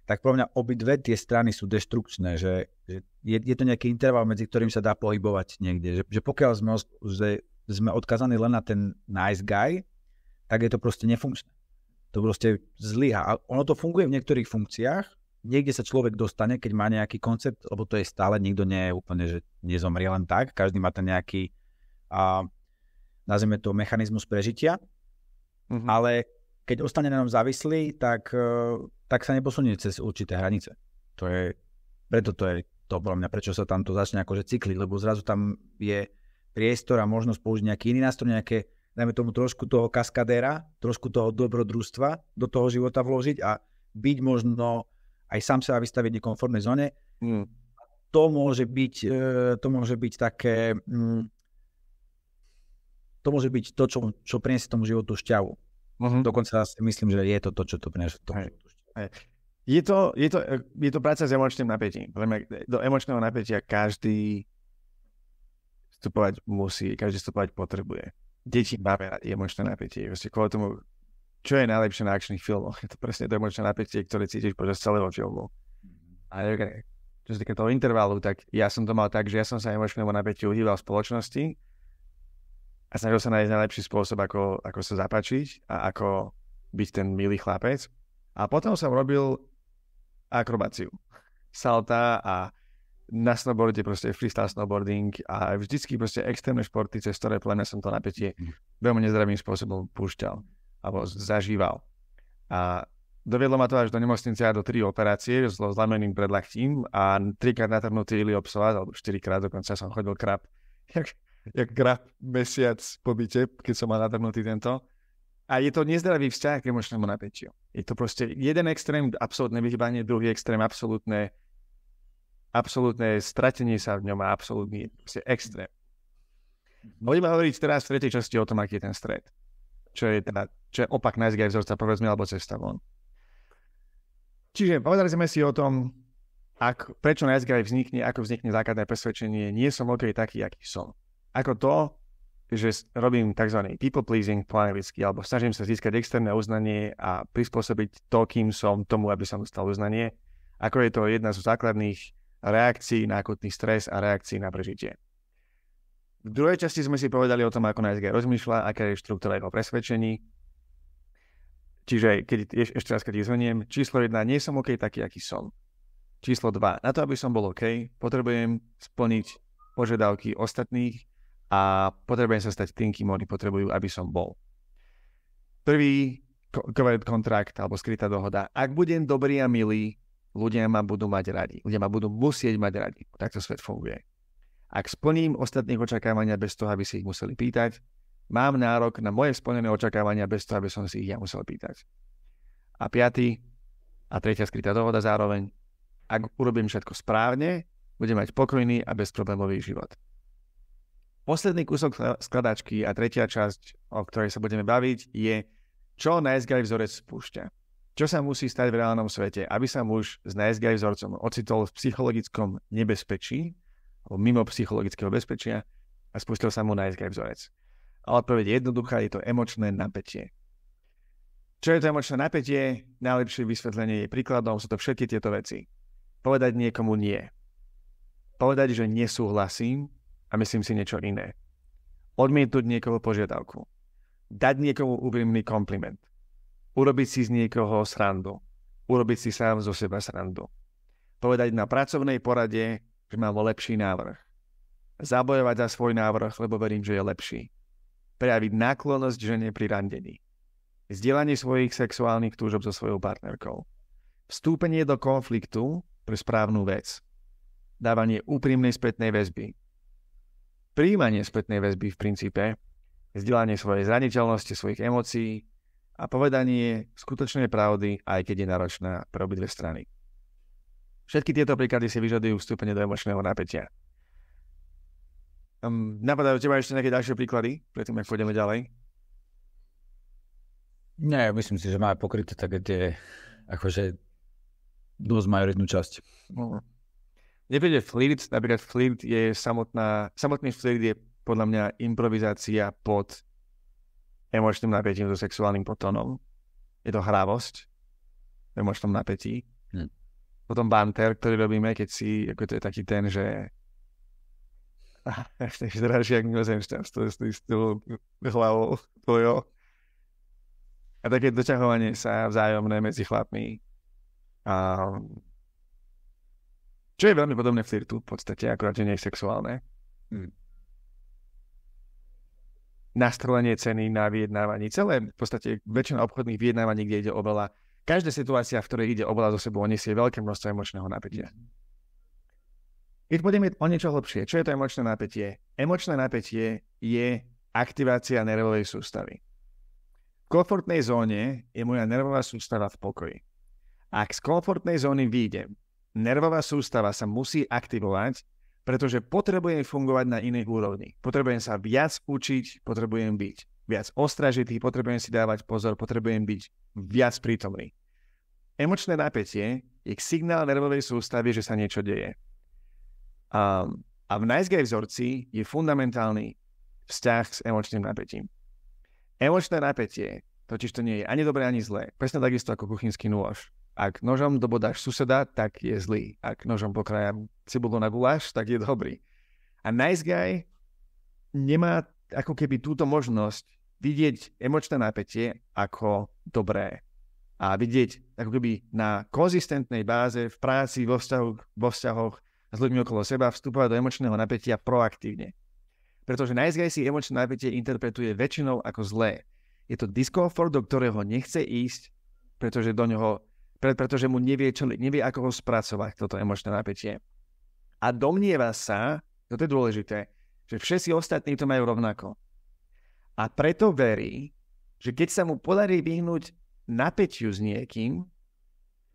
tak pre mňa obidve tie strany sú deštrukčné, že je to nejaký interval, medzi ktorým sa dá pohybovať niekde, že pokiaľ sme odkazaní len na ten nice guy, tak je to proste nefunkčné. To proste zlyhá. A ono to funguje v niektorých funkciách, niekde sa človek dostane, keď má nejaký koncept, lebo to je stále, nikto nie je úplne, že nezomrie len tak, každý má ten nejaký, nazvime to, mechanizmus prežitia, ale keď ostane na ňom závislý, tak sa neposunie cez určité hranice. Preto to je to podľa mňa, prečo sa tam to začne akože cykliť, lebo zrazu tam je priestor a možnosť použiť nejaký iný nástroj, nejaké, dajme tomu trošku toho kaskadéra, trošku toho dobrodružstva do toho života vložiť a byť možno aj sám sa vystaviť nekomfortnej zóne. To môže byť také, to môže byť to, čo priniesie tomu životu šťavu. Dokonca si myslím, že je to to, čo to priniesie tomu životu šťavu. Je to práca s emočným napätím. Do emočného napätia každý vstupovať musí, každý vstupovať potrebuje. Deti máme radi emočné napätie. Kvôli tomu, čo je najlepšie na akčných filmoch? Je to presne to emočné napätie, ktoré cítiš počas celého filmu. A čo sa týka toho intervalu, tak ja som to mal tak, že ja som sa emočnému napätiu udíval v spoločnosti a snažil sa nájsť najlepší spôsob, ako sa zapáčiť a ako byť ten milý chlapec. A potom som robil akrobáciu. Salta a na snowboarde proste freestyle snowboarding a vždycky proste extrémne športy, cez ktoré podľa mňa som to napätie veľmi nezdravým spôsobom púšťal alebo zažíval. A doviedlo ma to až do nemocnice a do 3 operácie so zlameným predlachtím a 3-krát natrhnutý iliopsoas, alebo 4-krát dokonca som chodil krab, jak krab mesiac po byte, keď som mal natrhnutý tento. A je to nezdravý vzťah k emočnému napätiu. Je to proste jeden extrém absolútne vyhýbanie, druhý extrém absolútne stratenie sa v ňom a absolútny extrém. Budeme hovoriť teraz v 3. časti o tom, aký je ten stred. Čo je opak nice guy vzorca, povedzme, alebo cesta von. Čiže povedali sme si o tom, prečo nice guy vznikne, ako vznikne základné presvedčenie, nie som OK taký, aký som. Ako to, že robím tzv. People pleasing po anglicky, alebo snažím sa získať externé uznanie a prispôsobiť to, kým som, tomu, aby som dostal uznanie. Ako je to jedna zo základných reakcií na akutný stres a reakcií na prežitie. V druhej časti sme si povedali o tom, ako nice guy rozmýšľa, aká je štruktúra jeho presvedčení. Čiže ešte raz, keď zhrniem, číslo 1, nie som OK taký, aký som. Číslo 2, na to, aby som bol OK, potrebujem splniť požiadavky ostatných a potrebujem sa stať tým, kým oni potrebujú, aby som bol. Prvý covenant kontrakt alebo skrytá dohoda. Ak budem dobrý a milý, ľudia ma budú mať radi. Ľudia ma budú musieť mať radi. Takto svet funguje. Ak splním ostatných očakávania bez toho, aby si ich museli pýtať, mám nárok na moje splnené očakávania bez toho, aby som si ich ja musel pýtať. A 5. a 3. skrytá dohoda zároveň. Ak urobím všetko správne, budem mať pokojný a bezproblémový život. Posledný kúsok skladačky a 3. časť, o ktorej sa budeme baviť, je, čo nice guy vzorec spúšťa. Čo sa musí stať v reálnom svete, aby sa muž s nice guy vzorcom ocitol v psychologickom nebezpečí, alebo mimo psychologického bezpečia a spustil sa mu nice guy vzorec. A odpoveď je jednoduchá, je to emočné napätie. Čo je to emočné napätie? Najlepšie vysvetlenie je príkladom, sú to všetky tieto veci. Povedať niekomu nie. Povedať, že nesúhlasím a myslím si niečo iné. Odmietnúť niekoho požiadavku. Dať niekomu úprimný kompliment. Urobiť si z niekoho srandu. Urobiť si sám zo seba srandu. Povedať na pracovnej porade, že mám lepší návrh. Zabojovať za svoj návrh, lebo verím, že je lepší. Prejaviť náklonnosť žene pri randení. Zdieľanie svojich sexuálnych túžob so svojou partnerkou. Vstúpenie do konfliktu pre správnu vec. Dávanie úprimnej spätnej väzby. Prijímanie spätnej väzby v princípe. Zdieľanie svojej zraniteľnosti, svojich emócií a povedanie skutočnej pravdy, aj keď je náročná pre obidve strany. Všetky tieto príklady si vyžadujú vstúpenie do emočného napätia. Napadajú teba ešte nejaké ďalšie príklady, predtým, ak pôjdeme ďalej? Nie, myslím si, že máme pokryté také tie, akože dosť majoritnú časť. Nepríde flirt, napríklad flirt je samotný flirt je podľa mňa improvizácia pod emočným napätím so sexuálnym podtónom. Je to hravosť v emočnom napätí. Potom banter, ktorý robíme, keď si, ako to je taký ten, že ešte draží, jak mimozemšťanstvo s tou hlavou tvojou. A také doťahovanie sa vzájomné medzi chlapmi. A Čo je veľmi podobné flirtu v podstate, akorát, že nie je sexuálne. Nastrelenie ceny na vyjednávaní. Celé v podstate väčšina obchodných vyjednávaní, kde ide o veľa. Každá situácia, v ktorej ide o veľa zo sebou, nesie veľké množstvo emočného napätia. Keď pôjdeme o niečo hlbšie, čo je to emočné napätie? Emočné napätie je aktivácia nervovej sústavy. V komfortnej zóne je moja nervová sústava v pokoji. Ak z komfortnej zóny výjdem, nervová sústava sa musí aktivovať, pretože potrebujem fungovať na inej úrovni. Potrebujem sa viac učiť, potrebujem byť viac ostražitý, potrebujem si dávať pozor, potrebujem byť viac prítomný. Emočné napätie je signál nervovej sústavy, že sa niečo deje. A v Nice Guy vzorci je fundamentálny vzťah s emočným napätím. Emočné napätie totiž to nie je ani dobré, ani zlé. Presne takisto ako kuchynský nôž. Ak nožom dobodáš suseda, tak je zlý. Ak nožom pokrájam cibulu na guláš, tak je dobrý. A Nice Guy nemá ako keby túto možnosť vidieť emočné napätie ako dobré. A vidieť ako keby na konzistentnej báze v práci, vo vzťahoch s ľuďmi okolo seba vstupovať do emočného napätia proaktívne. Pretože Nice Guy si emočné napätie interpretuje väčšinou ako zlé. Je to diskomfort, do ktorého nechce ísť, pretože mu nevie ako ho spracovať, toto emočné napätie. A domnieva sa, toto je dôležité, že všetci ostatní to majú rovnako. A preto verí, že keď sa mu podarí vyhnúť napätiu s niekým,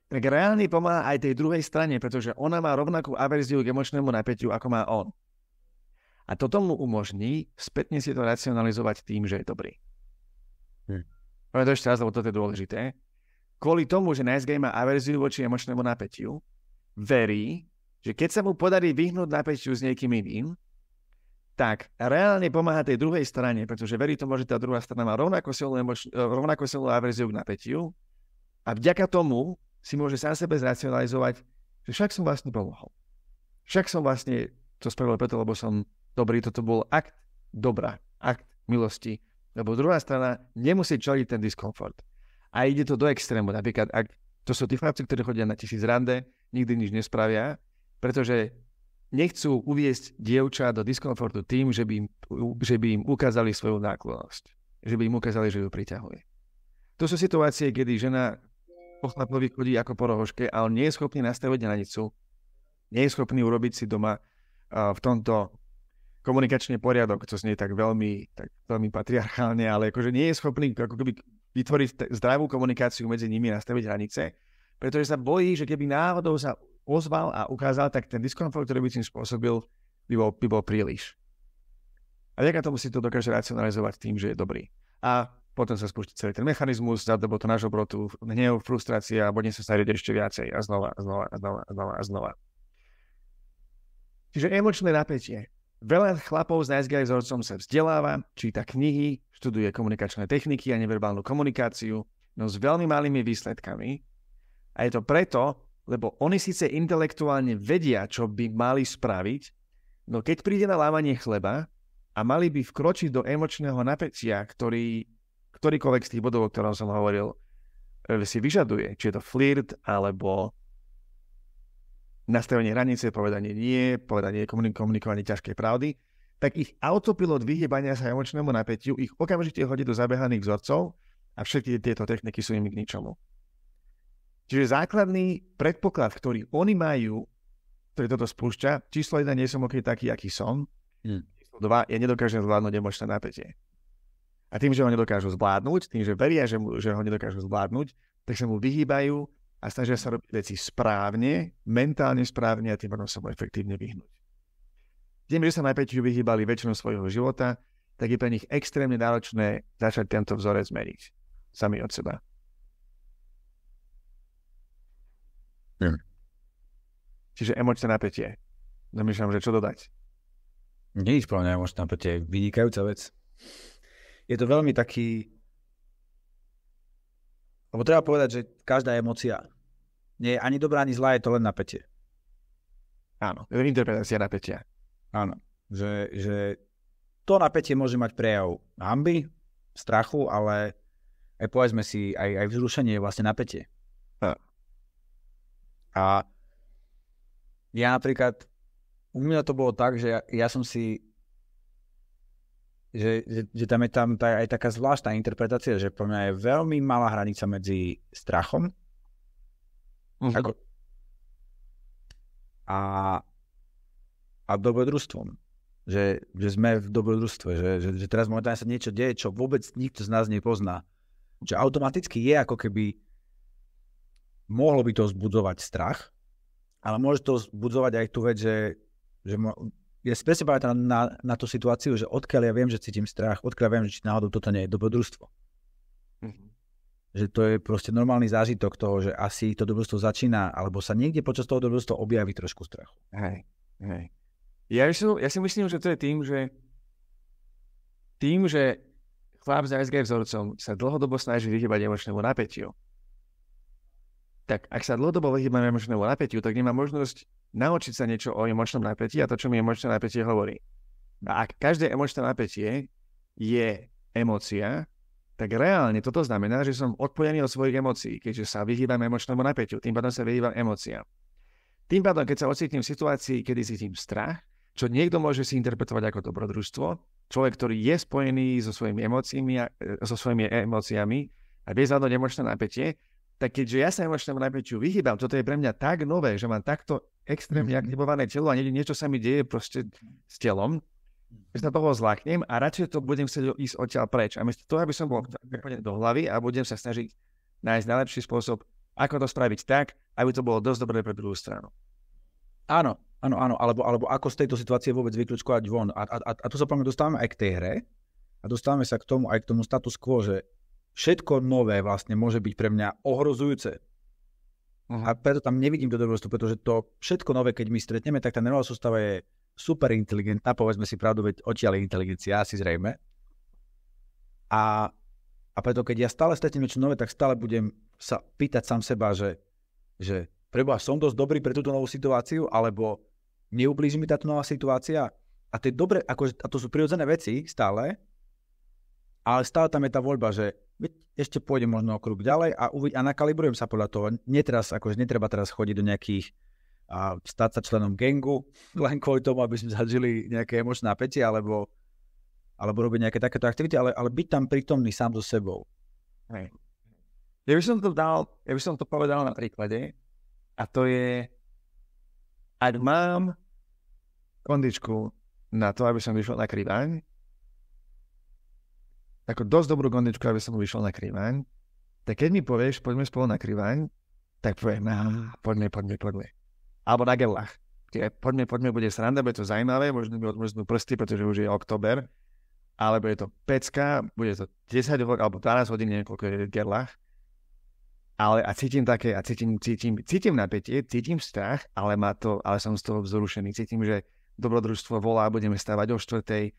tak reálne pomáha aj tej druhej strane, pretože ona má rovnakú averziu k emočnému napätiu, ako má on. A toto mu umožní spätne si to racionalizovať tým, že je dobrý. Poviem to ešte raz, lebo toto je dôležité. Kvôli tomu, že Nice Guy má averziu voči emočnému napätiu, verí, že keď sa mu podarí vyhnúť napätiu s niekým iným, tak reálne pomáha tej druhej strane, pretože verí tomu, že tá druhá strana má rovnako silnú averziu k napätiu a vďaka tomu si môže sám sebe zracionalizovať, že však som vlastne pomohol. Však som vlastne to spravil preto, lebo som dobrý, toto bol akt dobra, akt milosti, lebo druhá strana nemusí čeliť ten diskomfort. A ide to do extrému. Napríklad, ak to sú tí chlapci, ktorí chodia na 1000 rande, nikdy nič nespravia, pretože nechcú uviesť dievča do diskomfortu tým, že by im ukázali svoju náklonnosť. Že by im ukázali, že ju priťahuje. To sú situácie, kedy žena po chlapovi chodí ako po rohoške a on nie je schopný nastaviť hranicu, nie je schopný urobiť si doma v tomto komunikačný poriadok, to znie tak veľmi patriarchálne, ale akože nie je schopný ako keby vytvoriť zdravú komunikáciu medzi nimi, nastaviť hranice, pretože sa bojí, že keby náhodou sa ozval a ukázal, tak ten diskomfort, ktorý by si spôsobil, by bol príliš. A vďaka tomu si to dokáže racionalizovať tým, že je dobrý. A potom sa spúšti celý ten mechanizmus, zadobol to na žobrotu, hnev, frustrácia a bude sa stať ešte viacej a znova. Čiže emočné napätie. Veľa chlapov s Nice Guy vzorcom sa vzdeláva, číta knihy, študuje komunikačné techniky a neverbálnu komunikáciu, no s veľmi malými výsledkami. A je to preto, lebo oni síce intelektuálne vedia, čo by mali spraviť, no keď príde na lámanie chleba a mali by vkročiť do emočného napätia, ktorýkoľvek z tých bodov, o ktorom som hovoril, si vyžaduje, či je to flirt, alebo nastavenie hranice, povedanie nie, komunikovanie ťažkej pravdy, tak ich autopilot vyhýbania sa emočnému napätiu ich okamžite hodí do zabehaných vzorcov a všetky tieto techniky sú im k ničomu. Čiže základný predpoklad, ktorý oni majú, ktorý toto spúšťa, číslo 1, nie som taký, aký som. Číslo 2, ja nedokážem zvládnuť emočné napätie. A tým, že ho nedokážu zvládnuť, tým, že veria, že ho nedokážu zvládnuť, tak sa mu vyhýbajú a snažia sa robiť veci správne, mentálne správne a tým pádom sa mu efektívne vyhnúť. Tým, že sa napätiu vyhýbali väčšinu svojho života, tak je pre nich extrémne náročné začať tento vzorec meniť. Sami od seba. Čiže emočné napätie. Zamýšľam, že čo dodať. Nie je správne emočné napätie. Vynikajúca vec. Je to veľmi taký... Lebo treba povedať, že každá emócia nie je ani dobrá, ani zlá, je to len napätie. Áno, je to interpretácia napätia. Áno, že to napätie môže mať prejav hanby, strachu, ale aj povedzme si, aj vzrušenie je vlastne napätie. A Ja napríklad, u mňa to bolo tak, že ja som si, že tam je aj taká zvláštna interpretácia, že pre mňa je veľmi malá hranica medzi strachom a dobrodružstvom. Že sme v dobrodružstve, že teraz momentálne sa niečo deje, čo vôbec nikto z nás nepozná. Že automaticky je ako keby mohlo by to vzbudzovať strach, ale môže to vzbudzovať aj tú vec, že ja si presne pamätám na tú situáciu, že odkiaľ ja viem, že cítim strach, odkiaľ ja viem, že či náhodou toto nie je dobrodružstvo. Že to je proste normálny zážitok toho, že asi to dobrodružstvo začína, alebo sa niekde počas toho dobrodružstva objaví trošku strachu. Hej. Ja si myslím, že to je tým, že chlap s ASG vzorcom sa dlhodobo snaží vyhýbať emočnému napätiu. Tak ak sa dlhodobo vyhýbame emočnému napätiu, tak nemá možnosť naučiť sa niečo o emočnom napätí a to, čo mi emočné napätie hovorí. A ak každé emočné napätie je emócia, tak reálne toto znamená, že som odpojený od svojich emócií, keďže sa vyhýbam emočnému napätiu, tým pádom sa vyhýbam emóciám. Tým pádom, keď sa ocitnem v situácii, kedy cítim strach, čo niekto môže si interpretovať ako dobrodružstvo, človek, ktorý je spojený so svojimi emóciami a vie zvládnuť emočné napätie, tak keďže ja sa emočnému napätiu vyhýbam, toto je pre mňa tak nové, že mám takto extrémne aktivované telo a niečo sa mi deje proste s telom, že sa toho zláknem a radšej to budem chcieť ísť odtiaľ preč. A miesto toho, aby som bol do hlavy a budem sa snažiť nájsť najlepší spôsob, ako to spraviť tak, aby to bolo dosť dobré pre druhú stranu. Áno, alebo ako z tejto situácie vôbec vyklúčkovať von. A tu sa práve dostávame aj k tej hre a dostávame sa k tomu aj k tomu status quo, že všetko nové vlastne môže byť pre mňa ohrozujúce. A preto tam nevidím to dobrodružstvo, pretože to všetko nové, keď my stretneme, tak tá nervová sústava je super inteligentná, povedzme si pravdu, veď odtiaľ je inteligencia, asi zrejme. A preto, keď ja stále stretnem niečo nové, tak stále budem sa pýtať sám seba, že preboha, som dosť dobrý pre túto novú situáciu, alebo neublíži mi táto nová situácia. A to je dobre, akože, a to sú prirodzené veci stále, ale stále tam je tá voľba, že ešte pôjdem možno o krok ďalej a nakalibrujem sa podľa toho. Netreba teraz chodiť do nejakých a stať sa členom gangu, len kvôli tomu, aby sme zažili nejaké emočné napätie, alebo robiť nejaké takéto aktivity, ale byť tam prítomný sám so sebou. Hej. Ja by som to povedal na príklade, a to je, ak mám kondičku na to, aby som vyšiel na kriváň, ako dosť dobrú kondičku, aby som vyšiel na kriváň, tak keď mi povieš, poďme spolu na kriváň, tak poviem, poďme. Alebo na gerlach. Poďme, bude sranda, bude to zaujímavé, možno mi odmrznú prsty, pretože už je október, alebo je to pecka, bude to 10 hodín, alebo 12 hodín, niekoľko je v gerlach. Ale cítim napätie, cítim strach, ale som z toho vzrušený. Cítim, že dobrodružstvo volá, budeme stávať o 4:00.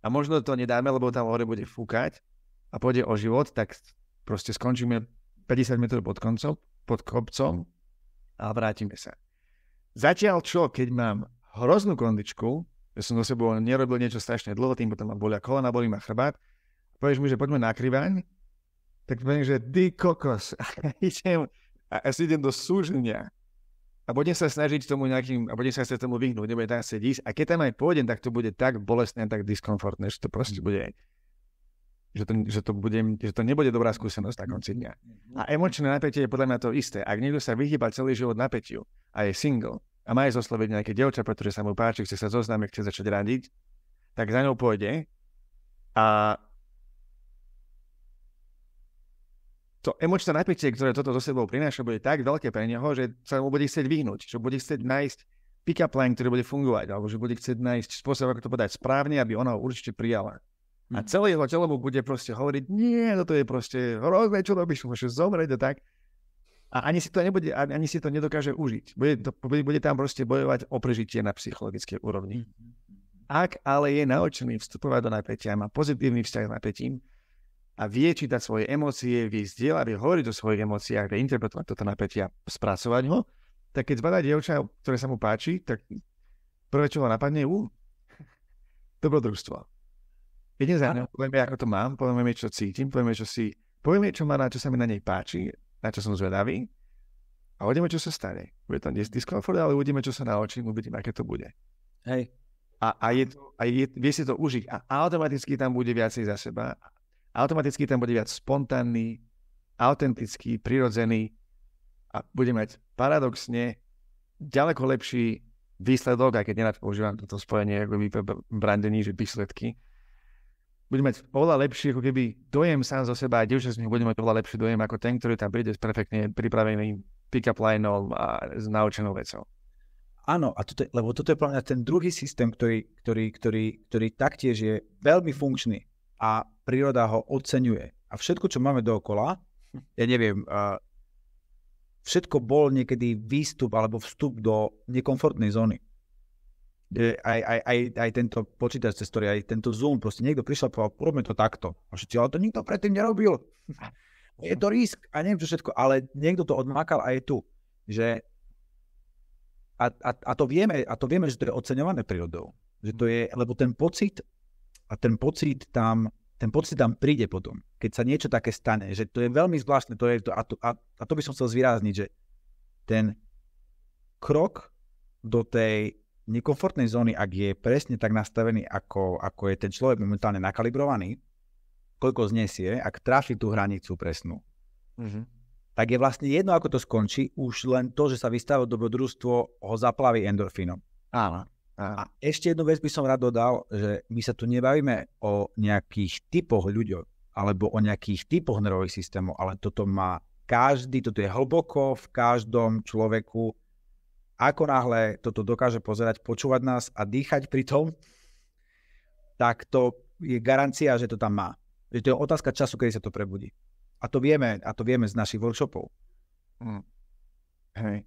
A možno to nedáme, lebo tam hore bude fúkať a pôjde o život, tak proste skončíme 50 metrov pod kopcom a vrátime sa. Zatiaľ čo, keď mám hroznú kondičku, že som so sebou nerobil niečo strašne dlho, tým potom ma bolia kolena, bolí ma chrbát, povieš mi, že poďme na kriváň, tak poviem, že ty kokos, ja si idem do súženia a budem sa snažiť tomu vyhnúť, nebudem tam sedieť a keď tam aj pôjdem, tak to bude tak bolestné, tak diskomfortné, že to proste bude, že to nebude dobrá skúsenosť na konci dňa. A emočné napätie je podľa mňa to isté. Ak niekto sa vyhýba celý život napätiu a je single a má ísť osloviť nejaké dievča, pretože sa mu páči, chce sa zoznámiť, chce začať radiť, tak za ňou pôjde a to emočné napätie, ktoré toto so sebou prináša, bude tak veľké pre neho, že sa mu bude chcieť vyhnúť, že bude chcieť nájsť pick-up line, ktorý bude fungovať, alebo že bude chcieť nájsť spôsob, ako to povedať správne, aby ona ho určite prijala. A celé jeho telo mu bude proste hovoriť, nie, toto je proste hrozné, čo robíš, môžeš zomrieť a tak. A ani si to nedokáže užiť. Bude tam proste bojovať o prežitie na psychologickej úrovni. Ak ale je naučený vstupovať do napätia, má pozitívny vzťah s napätím a vie čítať svoje emócie, vie zdieľať, vie hovoriť o svojich emóciách, vie interpretovať toto napätie a spracovať ho, tak keď zbadá dievča, ktoré sa mu páči, tak prvé, čo ho napadne, dobrodružstvo. Idem za ňou, povieme, ako to mám, povieme, čo cítim, povieme, čo sa mi na nej páči, na čo som zvedavý. A A uvidíme, čo sa stane. Bude to diskomfort, ale uvidíme, čo sa naučím, uvidíme, aké to bude. Hej. Vie si to užiť. A automaticky tam bude viacej za seba. Automaticky tam bude viac spontánny, autentický, prirodzený a bude mať paradoxne ďaleko lepší výsledok, aj keď nerad používam toto spojenie ako brandení, že výsledky. Bude mať oveľa lepší, ako keby dojem sám zo seba a dievča z nich bude mať oveľa lepší dojem ako ten, ktorý tam príde s perfektne pripraveným pick-up lineom a s naučenou vecou. Áno, a lebo toto je pre mňa ten druhý systém, ktorý taktiež je veľmi funkčný a príroda ho oceňuje. A všetko, čo máme dookola, ja neviem, všetko bol niekedy výstup alebo vstup do nekomfortnej zóny. Aj tento počítač cez ktorý, aj tento Zoom, proste niekto prišiel a povedal, urobme to takto. A všetci, ale to nikto predtým nerobil. Je to risk a neviem čo všetko, ale niekto to odmakal a je tu. Že a to vieme, že to je oceňované prírodou. Že to je, lebo ten pocit tam príde potom, keď sa niečo také stane, že to je veľmi zvláštne, a to by som chcel zvýrazniť, že ten krok do tej nekomfortnej zóny, ak je presne tak nastavený, ako je ten človek momentálne nakalibrovaný, koľko znesie, ak trafi tú hranicu presnú, tak je vlastne jedno, ako to skončí, už len to, že sa vystavilo dobrodružstvo, ho zaplaví endorfínom. Áno. A ešte jednu vec by som rád dodal, že my sa tu nebavíme o nejakých typoch ľuďov, alebo o nejakých typoch nervových systémov, ale toto má každý, toto je hlboko v každom človeku. Ako náhle toto dokáže pozerať, počúvať nás a dýchať pri tom, tak to je garancia, že to tam má. Že to je otázka času, kedy sa to prebudí. A to vieme z našich workshopov. Hej.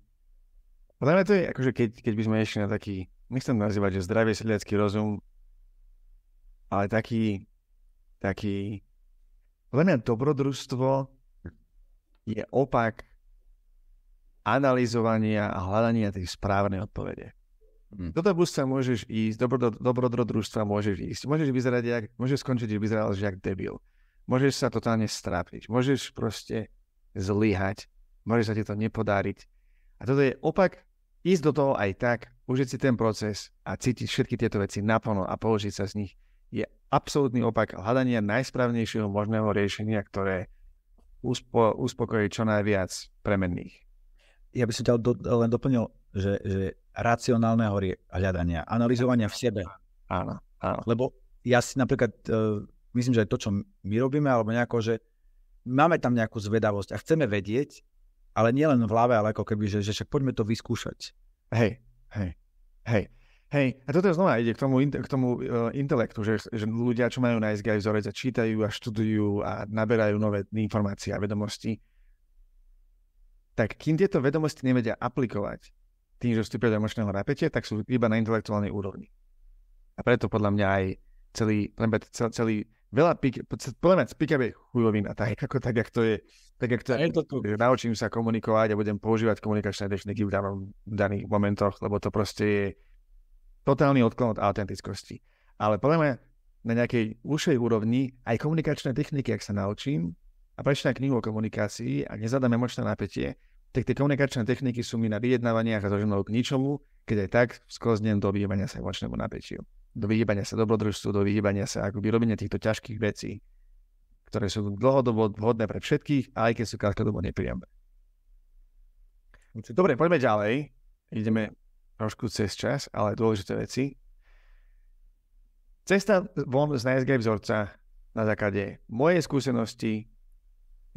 Podľa mňa to je, akože keď by sme išli na taký, nechcem nazývať, že zdravý sedliacký rozum, ale taký, podľa mňa dobrodružstvo je opak analyzovania a hľadania tej správnej odpovede. Do dobrodružstva môžeš ísť, dobrodružstva môžeš ísť. Môžeš skončiť, že vyzeral jak debil. Môžeš sa totálne strápiť. Môžeš proste zlyhať. Môže sa ti to nepodáriť. A toto je opak, ísť do toho aj tak, užiť si ten proces a cítiť všetky tieto veci naplno a použiť sa z nich je absolútny opak hľadania najsprávnejšieho možného riešenia, ktoré uspokojí čo najviac premenných. Ja by som ťa len doplnil, že racionálneho hľadania, analyzovania v sebe. Áno. Lebo ja si napríklad, myslím, že aj to, čo my robíme, alebo nejako, že máme tam nejakú zvedavosť a chceme vedieť, ale nie len v hlave, ale ako keby, že však poďme to vyskúšať. Hej. A toto znova ide k tomu intelektu, že ľudia, čo majú nice guy vzorec a čítajú a študujú a naberajú nové informácie a vedomosti, tak kým tieto vedomosti nevedia aplikovať tým, že vstúpia do emočného napätia, tak sú iba na intelektuálnej úrovni. A preto podľa mňa aj celý veľa pick-up je chujovina, tak jak to je, naučím sa komunikovať a budem používať komunikačné techniky v daných momentoch, lebo to proste je totálny odklon od autentickosti. Ale podľa mňa na nejakej užšej úrovni aj komunikačné techniky, ak sa naučím, a prečítam knihu o komunikácii a nezadám emočné napätie, tak tie komunikačné techniky sú mi na vyjednávaniach a zoženou k ničomu, keď aj tak sklznem do vyhýbania sa emočnému napätiu. Do vyhýbania sa dobrodružstvu, do vyhýbania sa akoby robenia týchto ťažkých vecí, ktoré sú dlhodobo vhodné pre všetkých, aj keď sú krátkodobo nepríjemné. Dobre, poďme ďalej. Ideme trošku cez čas, ale dôležité veci. Cesta von z nice guy vzorca na základe mojej skúsenosti,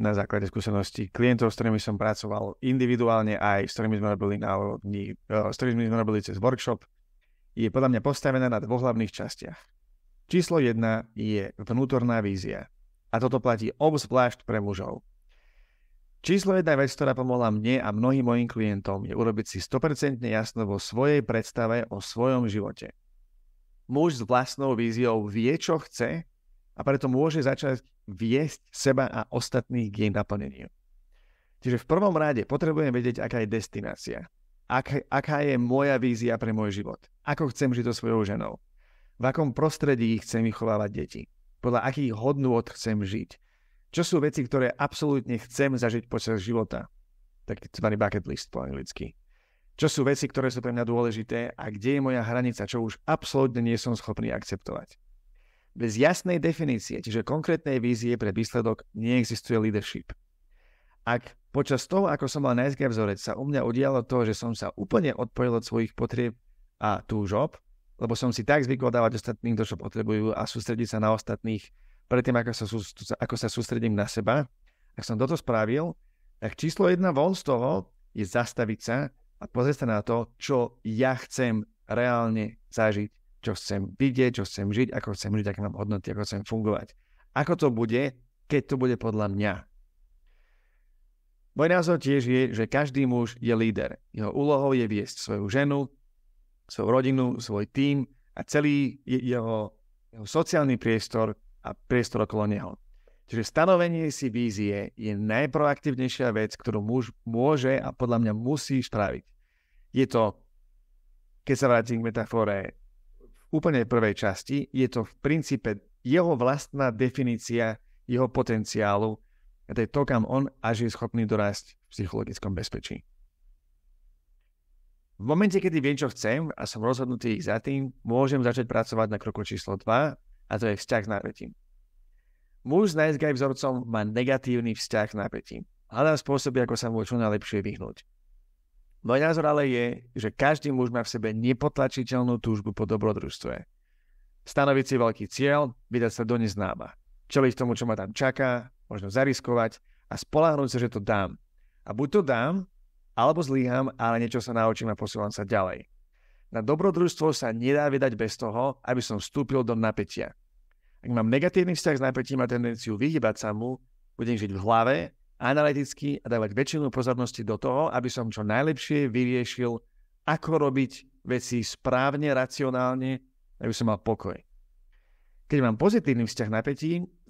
na základe skúseností klientov, s ktorými som pracoval individuálne aj s ktorými sme robili cez workshop, je podľa mňa postavená na dvoch hlavných častiach. Číslo 1 je vnútorná vízia. A toto platí obzvlášť pre mužov. Číslo 1 vec, ktorá pomohla mne a mnohým mojim klientom, je urobiť si 100% jasno vo svojej predstave o svojom živote. Muž s vlastnou víziou vie, čo chce, a preto môže začať viesť seba a ostatných k jej naplneniu. Čiže v prvom rade potrebujem vedieť, aká je destinácia. Aká je moja vízia pre môj život. Ako chcem žiť so svojou ženou. V akom prostredí chcem vychovávať deti. Podľa akých hodnôt chcem žiť. Čo sú veci, ktoré absolútne chcem zažiť počas života. taký bucket list po anglicky. Čo sú veci, ktoré sú pre mňa dôležité a kde je moja hranica, čo už absolútne nie som schopný akceptovať. Bez jasnej definície, čiže konkrétnej vízie pre výsledok, neexistuje leadership. Ak počas toho, ako som mal nice guy vzorec, sa u mňa udialo to, že som sa úplne odpojil od svojich potrieb a túžob, lebo som si tak zvykol dávať ostatným to, čo potrebujú a sústrediť sa na ostatných predtým, ako sa sústredím na seba. Ak som toto spravil, tak číslo 1 von z toho je zastaviť sa a pozrieť sa na to, čo ja chcem reálne zažiť, čo chcem vidieť, čo chcem žiť, ako chcem žiť, aké mám hodnoty, ako chcem fungovať. Ako to bude, keď to bude podľa mňa. Môj názor tiež je, že každý muž je líder. Jeho úlohou je viesť svoju ženu, svoju rodinu, svoj tím a celý jeho sociálny priestor a priestor okolo neho. Čiže stanovenie si vízie je najproaktívnejšia vec, ktorú muž môže a podľa mňa musí spraviť. Je to, keď sa vrátim k metafore v úplne prvej časti, je to v princípe jeho vlastná definícia jeho potenciálu a to je to, kam on až je schopný dorásť v psychologickom bezpečí. V momente, kedy viem, čo chcem a som rozhodnutý ich za tým, môžem začať pracovať na kroku číslo 2 a to je vzťah s napätím. Muž s nice guy vzorcom má negatívny vzťah s napätím. Hľadám spôsoby, ako sa mu čo najlepšie vyhnúť. Môj názor ale je, že každý muž má v sebe nepotlačiteľnú túžbu po dobrodružstve. Stanoviť si veľký cieľ, vydať sa do neznáma. Čeliť tomu, čo ma tam čaká, možno zariskovať a spoľahnúť sa, že to dám. A buď to dám, alebo zlyham, ale niečo sa naučím a posúvam sa ďalej. Na dobrodružstvo sa nedá vydať bez toho, aby som vstúpil do napätia. Ak mám negatívny vzťah s napätím a tendenciu vyhýbať sa mu, budem žiť v hlave, analyticky a dávať väčšinu pozornosti do toho, aby som čo najlepšie vyriešil, ako robiť veci správne, racionálne, aby som mal pokoj. Keď mám pozitívny vzťah s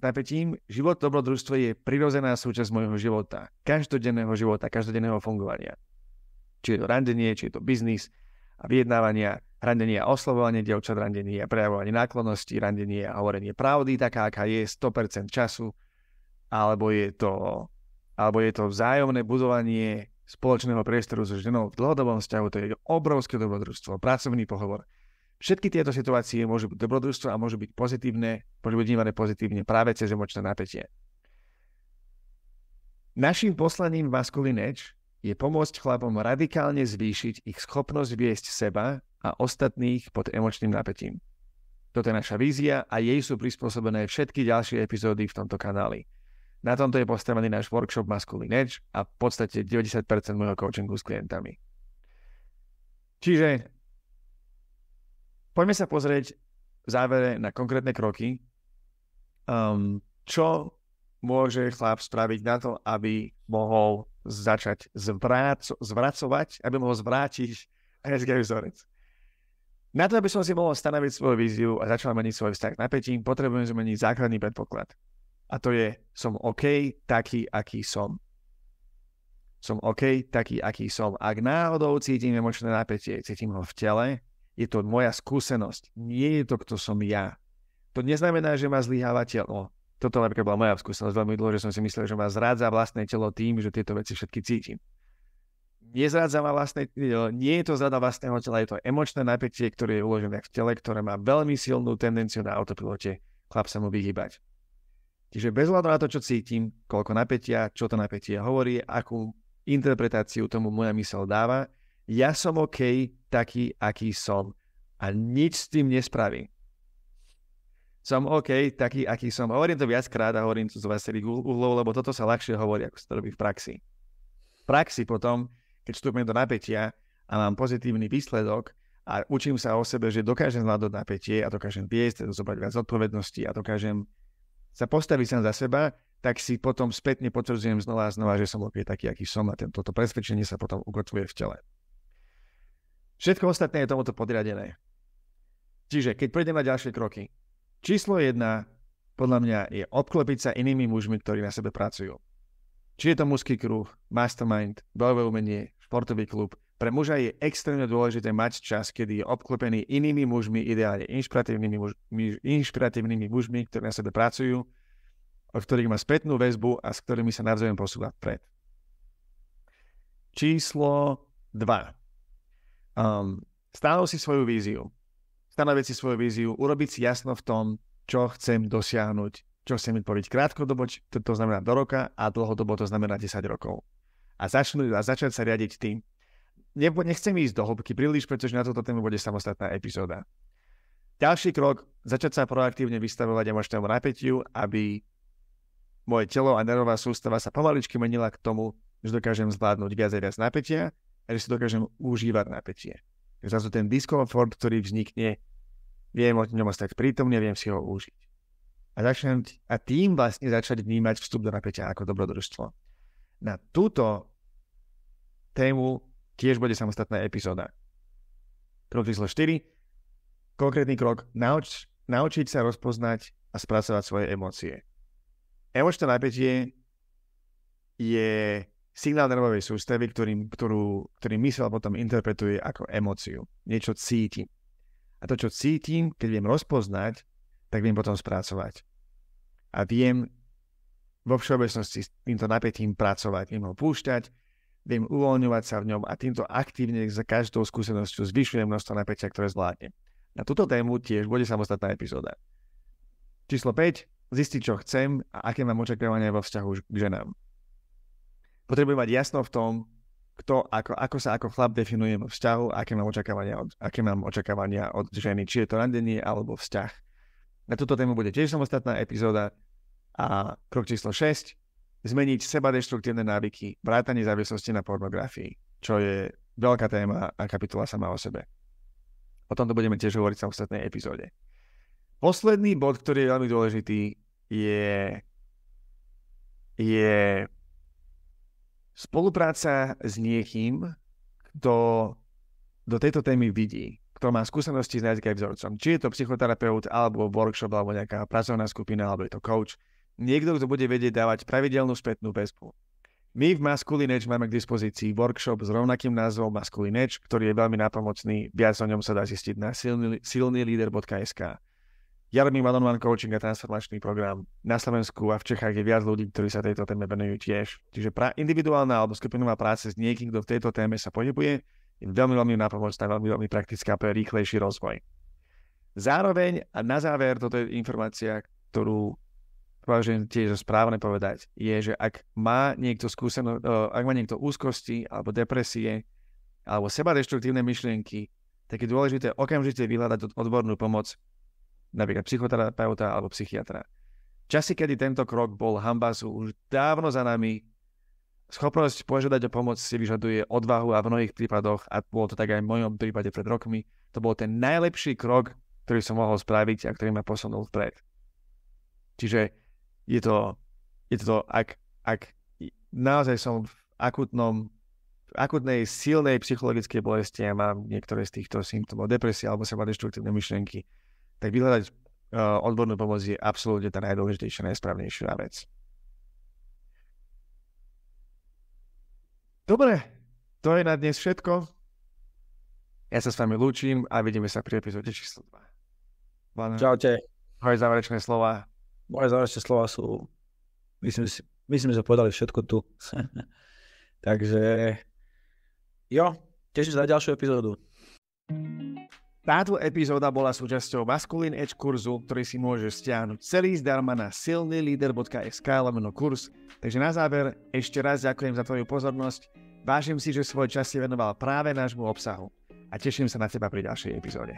napätím, život v dobrodružstve je prirodzená súčasť môjho života, každodenného fungovania. Či je to randenie, či je to biznis a vyjednávania, randenie a oslovovanie dievčat, randenie a prejavovanie náklonnosti, randenie a hovorenie pravdy, taká, aká je 100% času, alebo je to vzájomné budovanie spoločného priestoru so ženou v dlhodobom vzťahu, to je obrovské dobrodružstvo, pracovný pohovor. Všetky tieto situácie môžu byť dobrodružstvo a môžu byť pozitívne, môžu byť vnímané pozitívne práve cez emočné napätie. Naším poslaním v Masculine Edge je pomôcť chlapom radikálne zvýšiť ich schopnosť viesť seba a ostatných pod emočným napätím. Toto je naša vízia a jej sú prispôsobené všetky ďalšie epizódy v tomto kanáli. Na tomto je postavený náš workshop Masculine Edge a v podstate 90% môjho coachingu s klientami. Čiže poďme sa pozrieť v závere na konkrétne kroky, čo môže chlap spraviť na to, aby mohol začať zvracovať, aby mohol zvrátiť NSG vzorec. Na to, aby som si mohol stanoviť svoju víziu a začal meniť svoj vzťah s napätím, potrebujem zmeniť základný predpoklad. A to je, som OK, taký, aký som. Som OK, taký, aký som. Ak náhodou cítim emočné napätie, cítim ho v tele, je to moja skúsenosť. Nie je to, kto som ja. To neznamená, že ma zlyháva telo. Toto napríklad bola moja skúsenosť veľmi dlho, že som si myslel, že ma zrádza vlastné telo tým, že tieto veci všetky cítim. Nezrádza ma vlastné telo, nie je to zrada vlastného tela, je to emočné napätie, ktoré je uložené v tele, ktoré má veľmi silnú tendenciu na autopilote. Chlap sa mu vyhýbať. Čiže bez hľadu na to, čo cítim, koľko napätia, čo to napätie hovorí, akú interpretáciu tomu moja myseľ dáva, ja som OK, taký, aký som. A nič s tým nespravím. Som OK, taký, aký som. Hovorím to viackrát a hovorím to z viacerých uhlov, lebo toto sa ľahšie hovorí, ako sa to robí v praxi. V praxi potom, keď vstúpim do napätia a mám pozitívny výsledok a učím sa o sebe, že dokážem zvládať napätie a dokážem viesť, zobrať viac zodpovednosti a dokážem sa postaviť sám za seba, tak si potom spätne potvrdzujem znova a znova, že som OK taký, aký som a toto presvedčenie sa potom ukotvuje v tele. Všetko ostatné je tomuto podriadené. Čiže, keď prejdem na ďalšie kroky. Číslo 1, podľa mňa, je obklopiť sa inými mužmi, ktorí na sebe pracujú. Či je to mužský kruh, mastermind, bojové umenie, športový klub. Pre muža je extrémne dôležité mať čas, kedy je obklopený inými mužmi, ideálne inšpiratívnymi mužmi, ktorí na sebe pracujú, od ktorých má spätnú väzbu a s ktorými sa navzájom posúva vpred. číslo 2. Stanoviť si svoju víziu. Stanoviť si svoju víziu, urobiť si jasno v tom, čo chcem dosiahnuť, čo chcem vytvoriť krátkodobo, to znamená do roka, a dlhodobo to znamená 10 rokov. A začať sa riadiť tým. Nechcem ísť do hĺbky príliš, pretože na toto tému bude samostatná epizóda. Ďalší krok, začať sa proaktívne vystavovať emočnému napätiu, aby moje telo a nervová sústava sa pomaličky menila k tomu, že dokážem zvládnuť viac a viac napätia a že si dokážem užívať napätie. Zrazu ten diskomfort, ktorý vznikne, viem o ňom ostať prítomne, viem si ho užiť. A tým vlastne začať vnímať vstup do napätia ako dobrodružstvo. Na túto tému tiež bude samostatná epizóda. Krok číslo 4. Konkrétny krok. Naučiť sa rozpoznať a spracovať svoje emócie. Emočné napätie je signál nervovej sústavy, ktorý mysel potom interpretuje ako emóciu. Niečo cítim. A to, čo cítim, keď viem rozpoznať, tak viem potom spracovať. A viem vo všeobecnosti s týmto napätím pracovať. Viem ho púšťať, viem uvoľňovať sa v ňom a týmto aktívne za každou skúsenosťou zvyšujem množstvo napätia, ktoré zvládnem. Na túto tému tiež bude samostatná epizóda. Číslo 5. Zistiť, čo chcem a aké mám očakávania vo vzťahu k ženám. Potrebujem mať jasno v tom, ako sa ako chlap definuje vo vzťahu, aké mám očakávania od ženy, či je to randenie alebo vzťah. Na túto tému bude tiež samostatná epizóda. A krok číslo 6. Zmeniť sebadeštruktívne návyky, vrátanie závislosti na pornografii, čo je veľká téma a kapitola sama o sebe. O tomto budeme tiež hovoriť v samostatnej epizóde. Posledný bod, ktorý je veľmi dôležitý, je spolupráca s niekým, kto do tejto témy vidí, kto má skúsenosti s jazykovým vzorcom. Či je to psychoterapeut, alebo workshop, alebo nejaká pracovná skupina, alebo je to coach. Niekto, kto bude vedieť dávať pravidelnú spätnú väzbu. My v Masculine Edge máme k dispozícii workshop s rovnakým názvom Masculine Edge, ktorý je veľmi nápomocný. Viac o ňom sa dá zistiť na silnyleader.sk. Ja robím one-on-one coaching a transformačný program. Na Slovensku a v Čechách je viac ľudí, ktorí sa tejto téme venujú tiež. Čiže individuálna alebo skupinová práca s niekým, kto v tejto téme sa pohybuje, je veľmi, veľmi nápomocná, veľmi, veľmi praktická pre rýchlejší rozvoj. Zároveň a na záver, toto je informácia, ktorú považujem tiež správne povedať, je, že ak má niekto úzkosti alebo depresie alebo sebadeštruktívne myšlienky, tak je dôležité okamžite vyhľadať odbornú pomoc, napríklad psychoterapeuta alebo psychiatra. Časy, kedy tento krok bol hanba, sú už dávno za nami. Schopnosť požiadať o pomoc si vyžaduje odvahu a v mnohých prípadoch, a bolo to tak aj v mojom prípade pred rokmi, to bol ten najlepší krok, ktorý som mohol spraviť a ktorý ma posunul vpred. Čiže je to ak naozaj som v akutnej silnej psychologickej bolesti a mám niektoré z týchto symptómov, depresie alebo sebadeštruktívne myšlienky, tak vyhľadať odbornú pomoc je absolútne tá najdôležitejšia, najsprávnejšia vec. Dobre, to je na dnes všetko. Ja sa s vami lúčim a vidíme sa pri epizóde číslo 2. Čaute. Moje záverečné slova. Moje záverečné slova sú, myslím, že povedali všetko tu. Takže, jo, teším sa na ďalšiu epizódu. Táto epizóda bola súčasťou Masculine Edge kurzu, ktorý si môžeš stiahnuť celý zdarma na silnyleader.sk/kurs. Takže na záver ešte raz ďakujem za tvoju pozornosť. Vážim si, že svoj čas si venoval práve nášmu obsahu a teším sa na teba pri ďalšej epizóde.